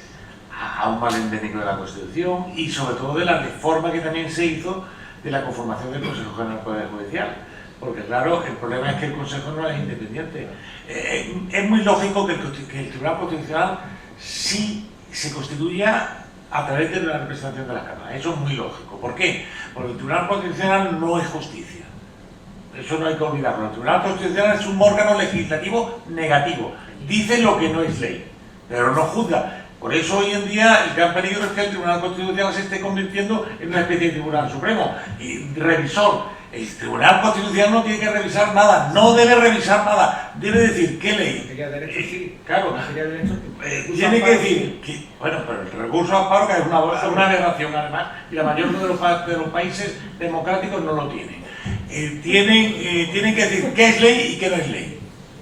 a un mal endémico de la Constitución y sobre todo de la reforma que también se hizo de la conformación del Consejo General del Poder Judicial. Porque claro, el problema es que el Consejo no es independiente. Es muy lógico que el Tribunal Constitucional sí se constituya a través de la representación de la Cámara. Eso es muy lógico. ¿Por qué? Porque el Tribunal Constitucional no es justicia. Eso no hay que olvidarlo. El Tribunal Constitucional es un órgano legislativo negativo. Dice lo que no es ley, pero no juzga. Por eso hoy en día el gran peligro es que el Tribunal Constitucional se esté convirtiendo en una especie de Tribunal Supremo y revisor. El Tribunal Constitucional no tiene que revisar nada, no debe revisar nada, debe decir qué ley. Materia de derecho sí. Claro, Materia de derecho, tiene que decir que, bueno, pero el recurso a amparo, que es una aberración además, y la mayoría de los países democráticos no lo tienen. Tienen que decir qué es ley y qué no es ley.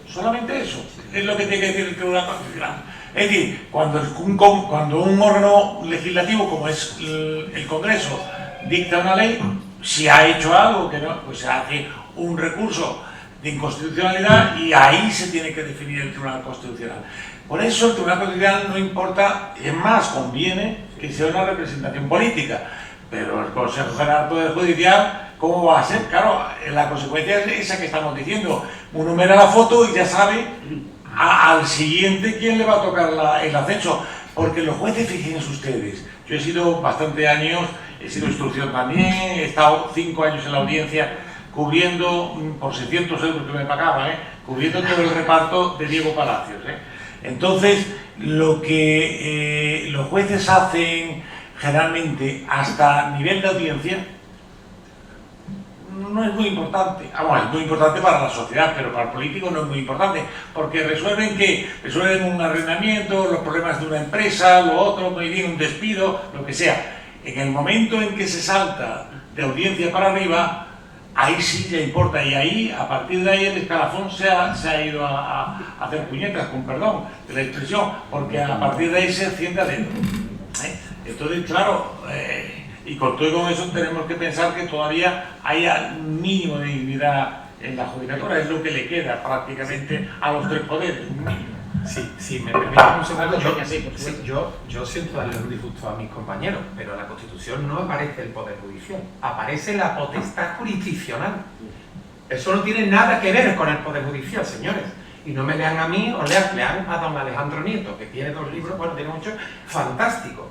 Solamente eso es lo que tiene que decir el Tribunal Constitucional. Es decir, cuando un órgano legislativo como es el Congreso dicta una ley, si ha hecho algo que no, pues se hace un recurso de inconstitucionalidad y ahí se tiene que definir el Tribunal Constitucional. Por eso el Tribunal Constitucional no importa, es más, conviene que sea una representación política, pero el Consejo General del Poder Judicial, ¿cómo va a ser? Claro, la consecuencia es esa que estamos diciendo. Uno mira la foto y ya sabe al siguiente quién le va a tocar el ascenso, porque los jueces, fíjense ustedes, yo he sido bastante años, he sido instrucción también, he estado 5 años en la audiencia cubriendo, por 600 euros que me pagaba, cubriendo todo el reparto de Diego Palacios. Entonces, lo que los jueces hacen generalmente hasta nivel de audiencia no es muy importante. Bueno, es muy importante para la sociedad, pero para el político no es muy importante, porque resuelven un arrendamiento, los problemas de una empresa, lo otro, muy bien, un despido, lo que sea. En el momento en que se salta de audiencia para arriba, ahí sí ya importa, y ahí, a partir de ahí, el escalafón se ha ido a hacer puñetas, con perdón de la expresión, porque a partir de ahí se enciende adentro. Entonces, claro, y con todo y con eso tenemos que pensar que todavía hay un mínimo de dignidad en la judicatura, es lo que le queda prácticamente a los 3 poderes. Sí, me permiten un segundo. Yo siento darle un disgusto a mis compañeros, pero en la Constitución no aparece el Poder Judicial, aparece la potestad jurisdiccional. Eso no tiene nada que ver con el Poder Judicial, señores. Y no me lean a mí, o lean a don Alejandro Nieto, que tiene 2 libros, bueno, tiene muchos, fantásticos.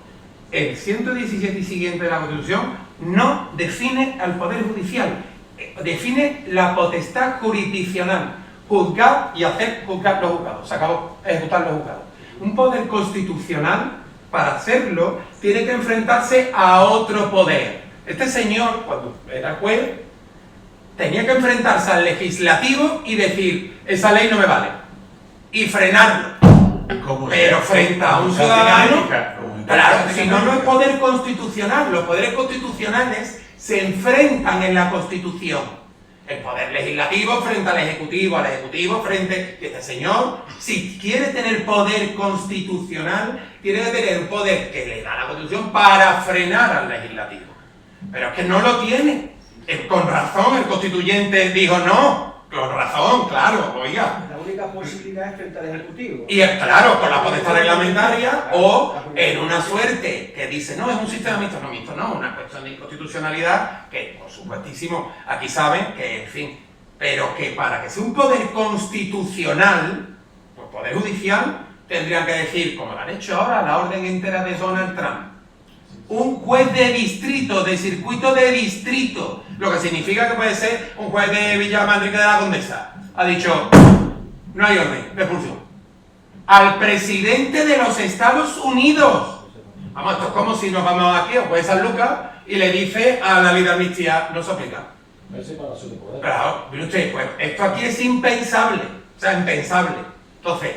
El 117 y siguiente de la Constitución no define al Poder Judicial, define la potestad jurisdiccional. Juzgar y hacer juzgar los juzgados. Se acabó, ejecutar los juzgados. Un poder constitucional, para hacerlo, tiene que enfrentarse a otro poder. Este señor, cuando era juez, tenía que enfrentarse al legislativo y decir, esa ley no me vale. Y frenarlo. Pero frente a un ciudadano, claro, si no, no es poder constitucional. Los poderes constitucionales se enfrentan en la Constitución. El poder legislativo frente al ejecutivo frente... Este señor, si quiere tener poder constitucional, tiene que tener un poder que le da la Constitución para frenar al legislativo. Pero es que no lo tiene. Con razón el constituyente dijo no. Con razón, claro, oiga. La única posibilidad es frente al Ejecutivo. Y es claro, con la potestad reglamentaria o en una suerte que dice, no, es un sistema mixto, no, una cuestión de inconstitucionalidad que, por supuestísimo, aquí saben que, en fin, pero que para que sea un poder constitucional, pues poder judicial, tendrían que decir, como lo han hecho ahora, la orden entera de Donald Trump. Un juez de distrito, de circuito de distrito, lo que significa que puede ser un juez de Villa Manrique de la Condesa. Ha dicho, no hay orden de expulsión. Al presidente de los Estados Unidos. Vamos, esto es como si nos vamos aquí al juez de San Lucas y le dice a la ley de amnistía, no se aplica. Claro, mire usted, pues esto aquí es impensable, o sea, impensable. Entonces,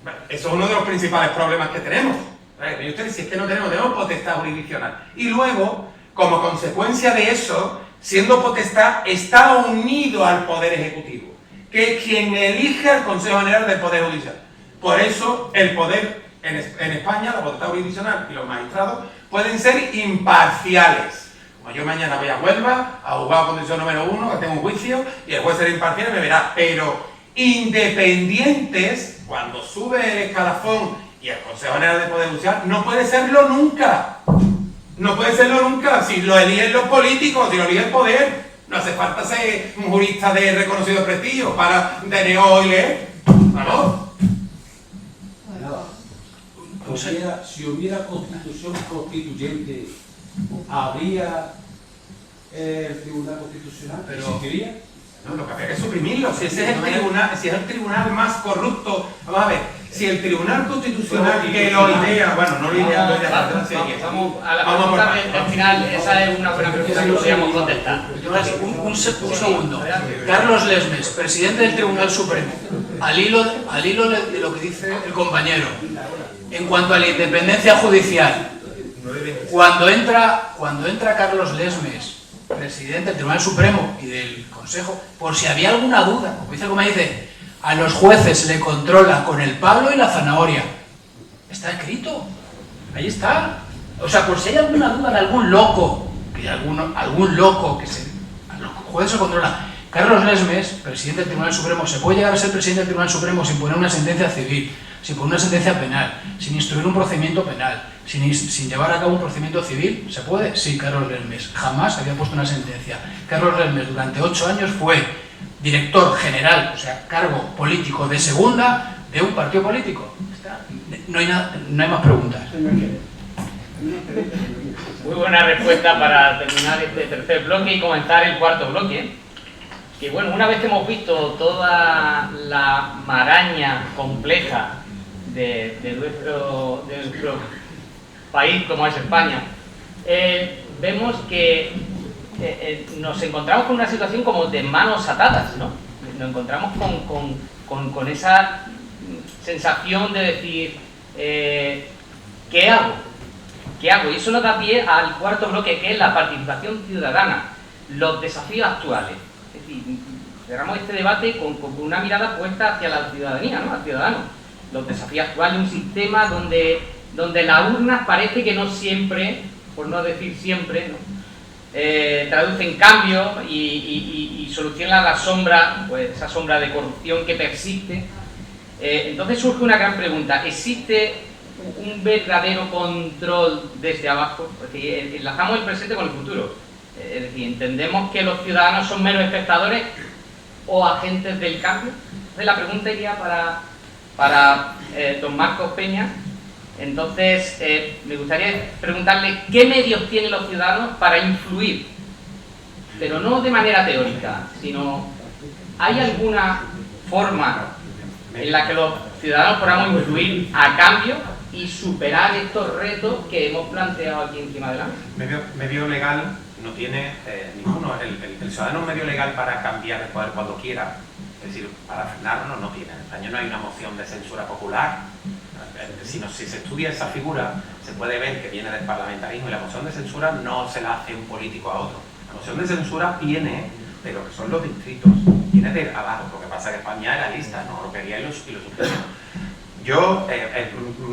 bueno, eso es uno de los principales problemas que tenemos. Mire usted, si es que no tenemos potestad jurisdiccional. Y luego, como consecuencia de eso, siendo potestad, está unido al Poder Ejecutivo, que es quien elige al Consejo General del Poder Judicial. Por eso, el poder en España, la potestad jurisdiccional y los magistrados pueden ser imparciales. Como yo mañana voy a Huelva, a juzgado de condición número 1, que tengo un juicio, y el juez será imparcial y me verá. Pero independientes, cuando sube el escalafón y el Consejo General del Poder Judicial, no puede serlo nunca. No puede serlo nunca. Si lo eligen los políticos, si lo elige el poder, no hace falta ser un jurista de reconocido prestigio para tener y leer. ¿Vamos? Si hubiera constitución constituyente, ¿habría el Tribunal Constitucional? ¿Existiría? No, lo que habría que suprimirlo. Si ese es el tribunal, si es el tribunal más corrupto. Vamos a ver, si el Tribunal Constitucional que lo idea, bueno, no lo idea, Vamos a la pregunta al final, esa es una buena pregunta que podríamos contestar. Un segundo. Carlos Lesmes, presidente del Tribunal Supremo, al hilo de lo que dice el compañero, en cuanto a la independencia judicial, cuando entra Carlos Lesmes, presidente del Tribunal Supremo y del Consejo, por si había alguna duda, como dice el compañero, dice, a los jueces le controla con el palo y la zanahoria. Está escrito, ahí está. O sea, por si hay alguna duda de algún loco, que algún loco que a los jueces se controla. Carlos Lesmes, presidente del Tribunal Supremo, ¿se puede llegar a ser presidente del Tribunal Supremo sin poner una sentencia civil, sin poner una sentencia penal, sin instruir un procedimiento penal, sin llevar a cabo un procedimiento civil? ¿Se puede? Sí, Carlos Lesmes. Jamás había puesto una sentencia. Carlos Lesmes durante 8 años fue director general, o sea, cargo político de segunda de un partido político. No hay más preguntas. Muy buena respuesta para terminar este tercer bloque y comenzar el cuarto bloque. Que bueno, una vez que hemos visto toda la maraña compleja de nuestro país como es España, vemos que nos encontramos con una situación como de manos atadas, ¿no? Nos encontramos con esa sensación de decir, ¿qué hago? ¿Qué hago? Y eso nos da pie al cuarto bloque, que es la participación ciudadana, los desafíos actuales. Es decir, cerramos este debate con una mirada puesta hacia la ciudadanía, ¿no? Al ciudadano. Los desafíos actuales de un sistema donde las urnas parece que no siempre, por no decir siempre, ¿no? Traducen cambios y solucionan la sombra, pues esa sombra de corrupción que persiste. Entonces surge una gran pregunta: ¿existe un verdadero control desde abajo? Es decir, enlazamos el presente con el futuro. Es decir, ¿entendemos que los ciudadanos son meros espectadores o agentes del cambio? Entonces la pregunta iría para don Marcos Peña. Entonces, me gustaría preguntarle qué medios tienen los ciudadanos para influir, pero no de manera teórica, sino ¿hay alguna forma en la que los ciudadanos podamos influir a cambio y superar estos retos que hemos planteado aquí encima de la mesa? Medio legal no tiene ninguno. El ciudadano medio legal para cambiar el poder cuando quiera, es decir, para frenarlo no tiene. En España no hay una moción de censura popular si se estudia esa figura, se puede ver que viene del parlamentarismo, y la moción de censura no se la hace un político a otro. La moción de censura viene de lo que son los distritos, viene de abajo. Lo que pasa es que España era lista, no lo quería y lo suprimió. Yo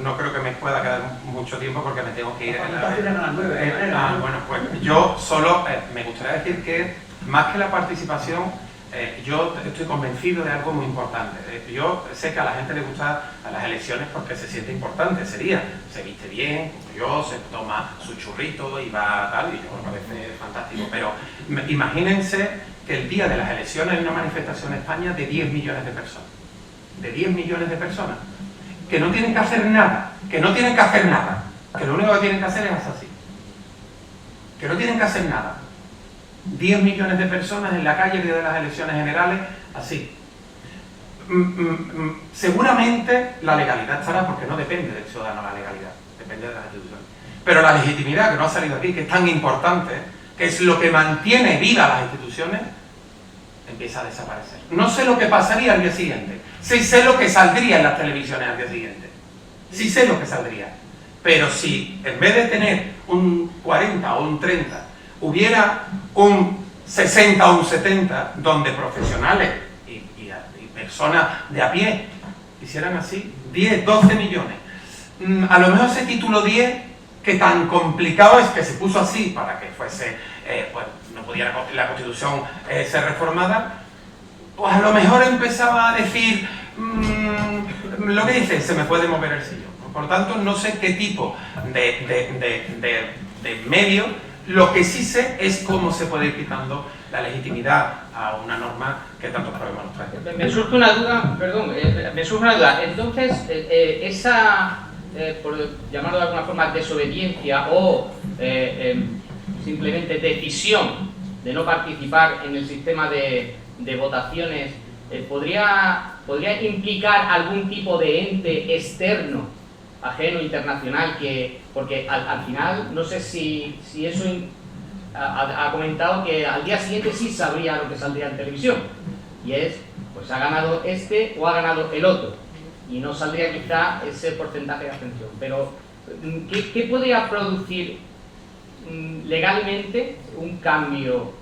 no creo que me pueda quedar mucho tiempo porque me tengo que ir. Bueno, pues yo solo me gustaría decir que más que la participación, yo estoy convencido de algo muy importante. Yo sé que a la gente le gusta a las elecciones porque se siente importante ese día. Se viste bien, como yo, se toma su churrito y va tal, y yo me parece fantástico. Pero imagínense que el día de las elecciones hay una manifestación en España de 10 millones de personas. De 10 millones de personas. Que no tienen que hacer nada. Que no tienen que hacer nada. Que lo único que tienen que hacer es así. Que no tienen que hacer nada. 10 millones de personas en la calle el día de las elecciones generales, así. Seguramente la legalidad estará, porque no depende del ciudadano la legalidad, depende de las instituciones. Pero la legitimidad, que no ha salido aquí, que es tan importante, que es lo que mantiene vivas las instituciones, empieza a desaparecer. No sé lo que pasaría al día siguiente, sí sé lo que saldría en las televisiones al día siguiente, sí sé lo que saldría. Pero si en vez de tener un 40 o un 30, hubiera un 60 o un 70, donde profesionales y personas de a pie hicieran así, 10, 12 millones. A lo mejor ese título 10, que tan complicado es que se puso así para que fuese, pues no pudiera la Constitución ser reformada, pues a lo mejor empezaba a decir lo que dice, se me puede mover el sillón. Por lo tanto, no sé qué tipo de medio. Lo que sí sé es cómo se puede ir quitando la legitimidad a una norma que tantos problemas nos trae. Me surge una duda, perdón, me surge una duda. Entonces, esa, por llamarlo de alguna forma, desobediencia o simplemente decisión de no participar en el sistema de votaciones, ¿podría implicar algún tipo de ente externo, ajeno, internacional, porque al final, no sé si eso ha comentado que al día siguiente sí sabría lo que saldría en televisión, y es, pues ha ganado este o ha ganado el otro, y no saldría quizá ese porcentaje de abstención. Pero, ¿qué podría producir legalmente un cambio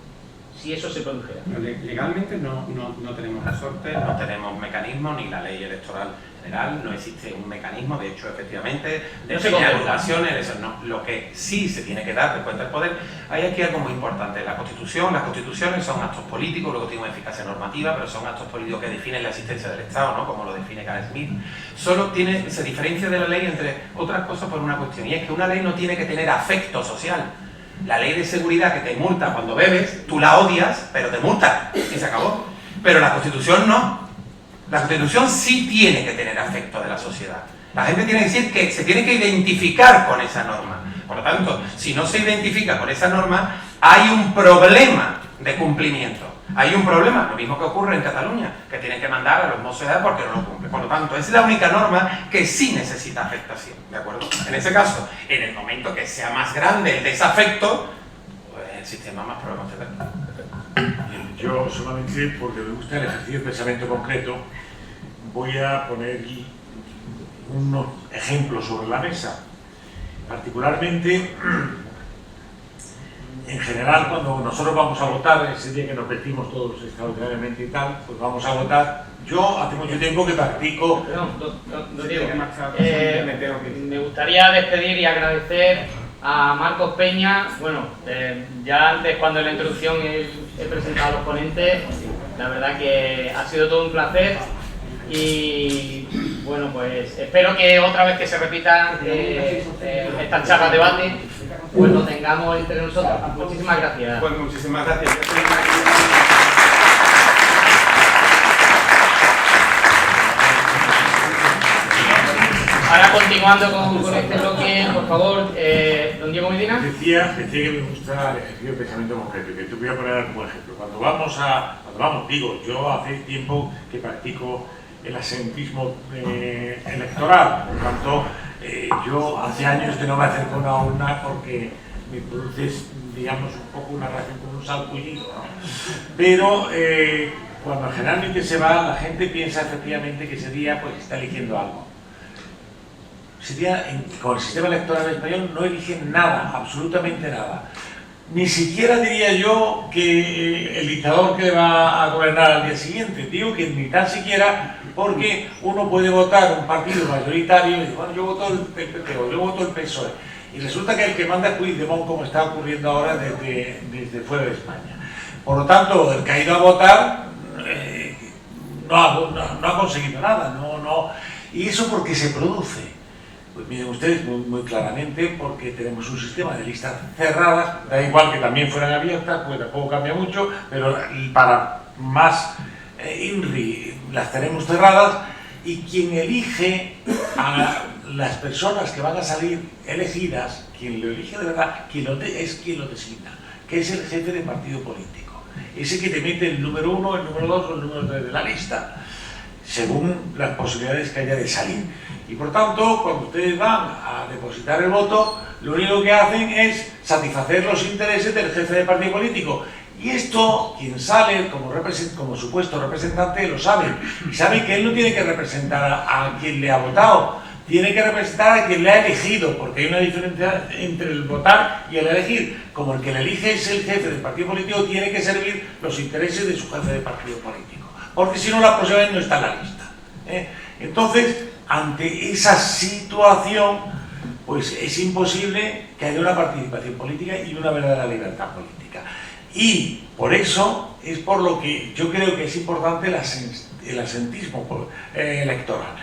si eso se produjera? Legalmente no tenemos resorte, no tenemos mecanismo, ni la ley electoral general, no existe un mecanismo, de hecho, efectivamente, de anulaciones, eso no. Lo que sí se tiene que dar después del poder, hay aquí algo muy importante. La Constitución, las constituciones son actos políticos, luego tienen una eficacia normativa, pero son actos políticos que definen la existencia del Estado, ¿no? Como lo define Carl Smith. Solo se diferencia de la ley, entre otras cosas, por una cuestión, y es que una ley no tiene que tener afecto social. La ley de seguridad, que te multa cuando bebes, tú la odias, pero te multa y se acabó. Pero la Constitución no. La Constitución sí tiene que tener afecto de la sociedad. La gente tiene que decir que se tiene que identificar con esa norma. Por lo tanto, si no se identifica con esa norma, hay un problema de cumplimiento. Hay un problema, lo mismo que ocurre en Cataluña, que tienen que mandar a los Mossos d'Esquadra porque no lo cumple. Por lo tanto, es la única norma que sí necesita afectación, ¿de acuerdo? En ese caso, en el momento que sea más grande el desafecto, pues el sistema más problemas tendrá. Yo solamente, porque me gusta el ejercicio de pensamiento concreto, voy a poner unos ejemplos sobre la mesa. Particularmente, en general, cuando nosotros vamos a votar, ese día que nos vestimos todos extraordinariamente y tal, pues vamos a votar. Yo hace mucho tiempo que practico... Perdón, don Diego, me gustaría despedir y agradecer a Marcos Peña. Bueno, ya antes, cuando en la introducción he presentado a los ponentes, la verdad que ha sido todo un placer. Y bueno, pues espero que otra vez que se repitan estas charlas de debate, pues lo tengamos entre nosotros. Muchísimas gracias. Pues muchísimas gracias. Ahora, continuando con este bloque, por favor, don Diego Medina. Decía que me gusta el ejercicio de pensamiento concreto, y que te voy a poner como ejemplo. Yo hace tiempo que practico el asentismo electoral, por lo tanto, yo hace años que no me acerco a una urna porque me produce, digamos, un poco una relación con un salpullido, ¿no? Pero cuando generalmente se va, la gente piensa efectivamente que ese día pues está eligiendo algo. con el sistema electoral español no eligen nada, absolutamente nada. Ni siquiera diría yo que el dictador que va a gobernar al día siguiente, digo que ni tan siquiera, porque uno puede votar un partido mayoritario y dice, bueno, yo voto el PP o yo voto el PSOE, y resulta que el que manda es Puigdemont, como está ocurriendo ahora desde fuera de España. Por lo tanto, el que ha ido a votar no ha conseguido nada, y eso porque se produce. Pues miren ustedes muy claramente, porque tenemos un sistema de listas cerradas, da igual que también fueran abiertas, pues tampoco cambia mucho, pero para más INRI las tenemos cerradas, y quien elige a las personas que van a salir elegidas, quien lo elige de verdad, es quien lo designa, que es el jefe de partido político, ese que te mete el número 1, el número 2 o el número 3 de la lista, según las posibilidades que haya de salir. Y por tanto, cuando ustedes van a depositar el voto, lo único que hacen es satisfacer los intereses del jefe de partido político. Y esto, quien sale como supuesto representante lo sabe. Y sabe que él no tiene que representar a quien le ha votado, tiene que representar a quien le ha elegido, porque hay una diferencia entre el votar y el elegir. Como el que le elige es el jefe del partido político, tiene que servir los intereses de su jefe de partido político, porque si no, la próxima vez no está en la lista. Entonces, ante esa situación, pues es imposible que haya una participación política y una verdadera libertad política. Y por eso es por lo que yo creo que es importante el asentismo electoral.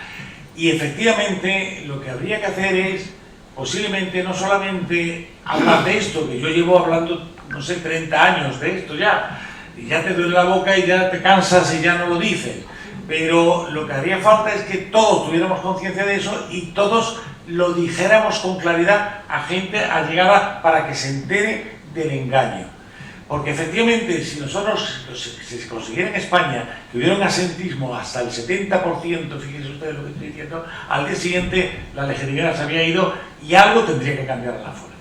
Y efectivamente lo que habría que hacer es, posiblemente, no solamente hablar de esto, que yo llevo hablando, no sé, 30 años de esto ya, y ya te duele la boca y ya te cansas y ya no lo dices, pero lo que haría falta es que todos tuviéramos conciencia de eso y todos lo dijéramos con claridad a gente allegada para que se entere del engaño. Porque efectivamente, si se consiguiera en España que hubiera un asentismo hasta el 70%, fíjense ustedes lo que estoy diciendo, al día siguiente la legitimidad se había ido y algo tendría que cambiar a la fuerza.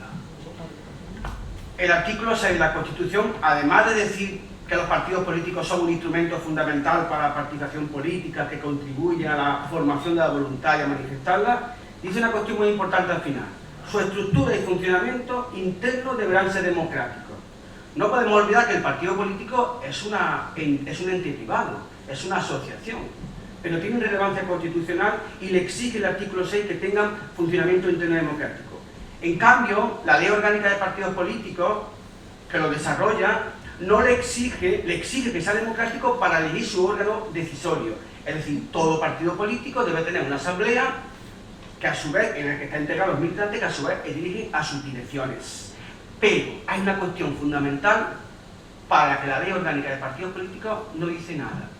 El artículo 6 de la Constitución, además de decir que los partidos políticos son un instrumento fundamental para la participación política que contribuye a la formación de la voluntad y a manifestarla, dice una cuestión muy importante al final. Su estructura y funcionamiento interno deberán ser democráticos. No podemos olvidar que el partido político es un ente privado, es una asociación, pero tiene relevancia constitucional y le exige el artículo 6 que tengan funcionamiento interno democrático. En cambio, la Ley Orgánica de Partidos Políticos, que lo desarrolla, no le exige que sea democrático para elegir su órgano decisorio. Es decir, todo partido político debe tener una asamblea que a su vez, en la que está integrado los militantes, que a su vez eligen a sus direcciones. Pero hay una cuestión fundamental para la que la Ley Orgánica de Partidos Políticos no dice nada.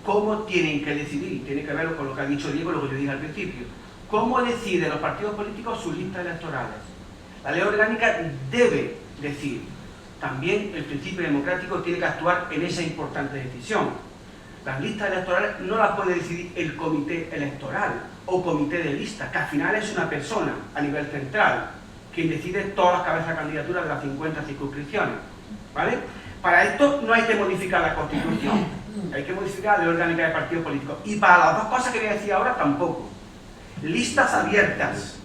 ¿Cómo tienen que decidir? Y tiene que ver con lo que ha dicho Diego, lo que yo dije al principio. ¿Cómo deciden los partidos políticos sus listas electorales? La Ley Orgánica debe decir. También el principio democrático tiene que actuar en esa importante decisión. Las listas electorales no las puede decidir el comité electoral o comité de lista, que al final es una persona a nivel central, quien decide todas las cabezas de candidatura de las 50 circunscripciones, ¿vale? Para esto no hay que modificar la Constitución, hay que modificar la Ley Orgánica de Partidos Políticos. Y para las dos cosas que voy a decir ahora, tampoco. Listas abiertas.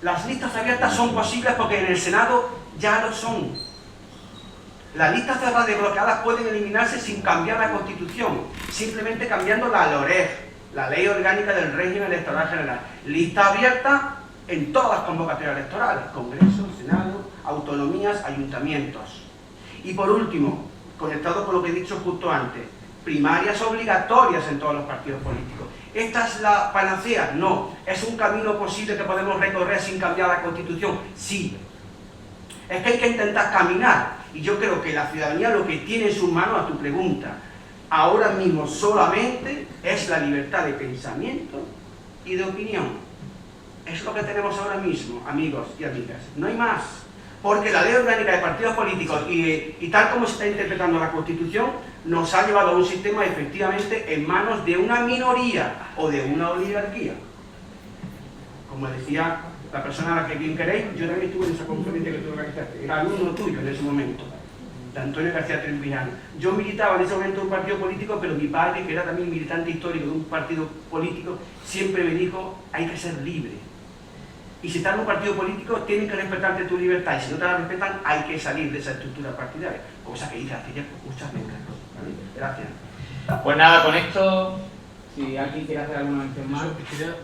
Las listas abiertas son posibles porque en el Senado ya lo son. Las listas cerradas y bloqueadas pueden eliminarse sin cambiar la Constitución, simplemente cambiando la LOREG, la Ley Orgánica del Régimen Electoral General. Lista abierta en todas las convocatorias electorales, Congreso, Senado, autonomías, ayuntamientos. Y por último, conectado con lo que he dicho justo antes, primarias obligatorias en todos los partidos políticos. ¿Esta es la panacea? No. ¿Es un camino posible que podemos recorrer sin cambiar la Constitución? Sí. Es que hay que intentar caminar. Y yo creo que la ciudadanía lo que tiene en sus manos, a tu pregunta, ahora mismo solamente es la libertad de pensamiento y de opinión. Es lo que tenemos ahora mismo, amigos y amigas. No hay más. Porque la Ley Orgánica de Partidos Políticos y tal como se está interpretando la Constitución, nos ha llevado a un sistema efectivamente en manos de una minoría o de una oligarquía. Como decía la persona a la que bien queréis, yo también estuve en esa conferencia que tú organizaste, era alumno tuyo en ese momento. de Antonio García Trevijano. Yo militaba en ese momento en un partido político, pero mi padre, que era también militante histórico de un partido político, siempre me dijo, hay que ser libre. Y si estás en un partido político, tienen que respetarte tu libertad, y si no te la respetan, hay que salir de esa estructura partidaria. Cosa que hice hace ya muchas décadas. ¿Vale? Gracias. Pues nada, con esto, si alguien quiere hacer alguna mención más, Yo quería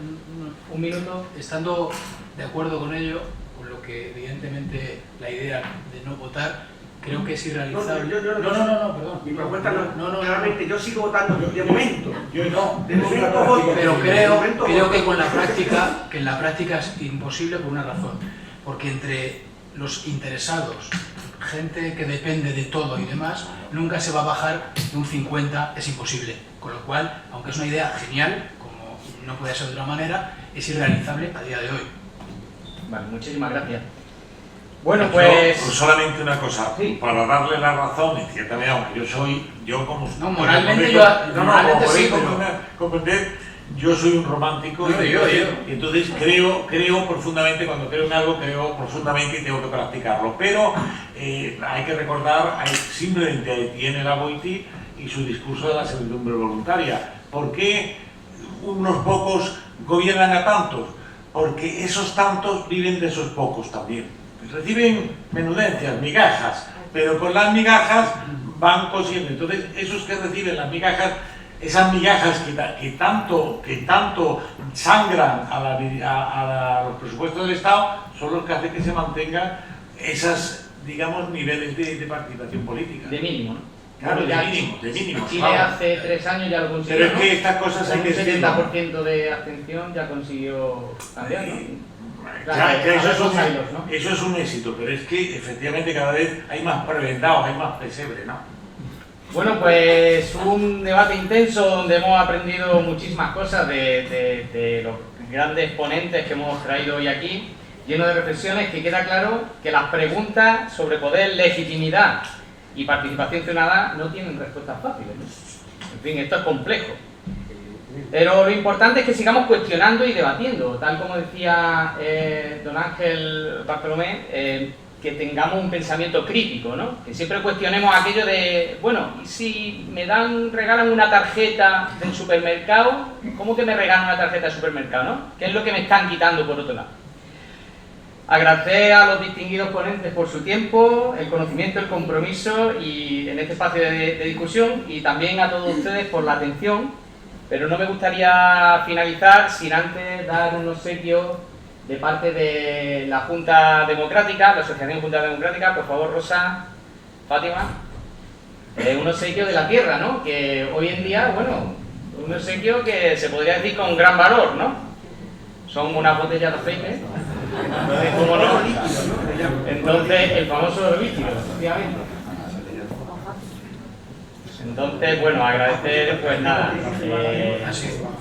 un minuto. estando de acuerdo con ello, con lo que evidentemente la idea de no votar, creo que es irrealizable. No, perdón. Mi propuesta No, realmente yo sigo votando de momento. Yo no. De momento voto. Pero De momento creo voto. que en la práctica es imposible por una razón. Porque entre los interesados, gente que depende de todo y demás, nunca se va a bajar de un 50, es imposible. Con lo cual, aunque es una idea genial, como no puede ser de otra manera, es irrealizable a día de hoy. Vale, muchísimas gracias. Bueno, Yo, pues... solamente una cosa, Sí. para darle la razón, en cierta medida, aunque yo como... No, moralmente como moralmente podéis sí, pero... comprender, yo soy un romántico No, y yo. entonces creo profundamente, cuando creo en algo, creo profundamente y tengo que practicarlo. Pero hay que recordar, simplemente tiene la Boiti y su discurso de la servidumbre voluntaria. ¿Por qué unos pocos gobiernan a tantos? Porque esos tantos viven de esos pocos también. Reciben menudencias, migajas, pero con las migajas van cosiendo. Entonces, esos que reciben las migajas, esas migajas que tanto sangran a los presupuestos del Estado, son los que hacen que se mantengan esas, digamos, niveles de participación política. De mínimo, ¿no? Claro, Ya de mínimo. Chile Claro. hace 3 años ya lo consiguió. Pero es ¿no? que estas cosas hay Con que un decirlo. 70% de abstención ya consiguió cambiar, ¿no? Claro, que eso, los hilos, ¿no? eso es un éxito, pero es que efectivamente cada vez hay más prebendados, hay más pesebre, ¿no? Bueno, pues un debate intenso donde hemos aprendido muchísimas cosas de los grandes ponentes que hemos traído hoy aquí, lleno de reflexiones, que queda claro que las preguntas sobre poder, legitimidad y participación ciudadana no tienen respuestas fáciles, ¿no? En fin, esto es complejo. Pero lo importante es que sigamos cuestionando y debatiendo, tal como decía don Ángel Bartolomé, que tengamos un pensamiento crítico, ¿no? Que siempre cuestionemos aquello de, bueno, ¿y si regalan una tarjeta del supermercado? ¿Cómo que me regalan una tarjeta del supermercado, no? ¿Qué es lo que me están quitando por otro lado? Agradecer a los distinguidos ponentes por su tiempo, el conocimiento, el compromiso y en este espacio de discusión, y también a todos ustedes por la atención. Pero no me gustaría finalizar sin antes dar un obsequio de parte de la Junta Democrática, la Asociación Junta Democrática. Por favor, Rosa, Fátima. Un obsequio de la tierra, ¿no? Que hoy en día, bueno, un obsequio que se podría decir con gran valor, ¿no? Son unas botellas de aceite. Entonces, ¿cómo no? Entonces, el famoso oro líquido, efectivamente. Entonces, bueno, agradecer, pues nada,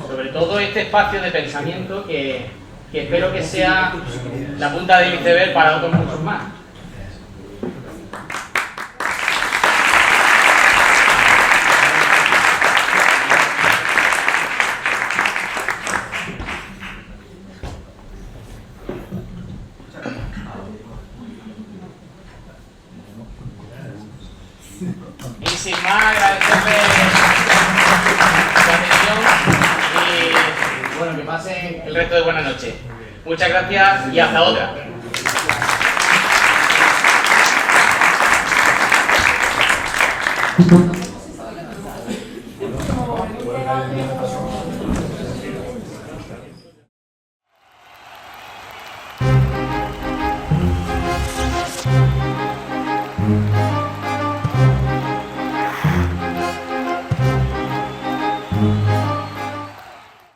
sobre todo este espacio de pensamiento que espero que sea la punta del iceberg para otros muchos más. Y sin más, agradecerles su atención y bueno, que pasen el resto de buena noche. Muchas gracias y hasta otra.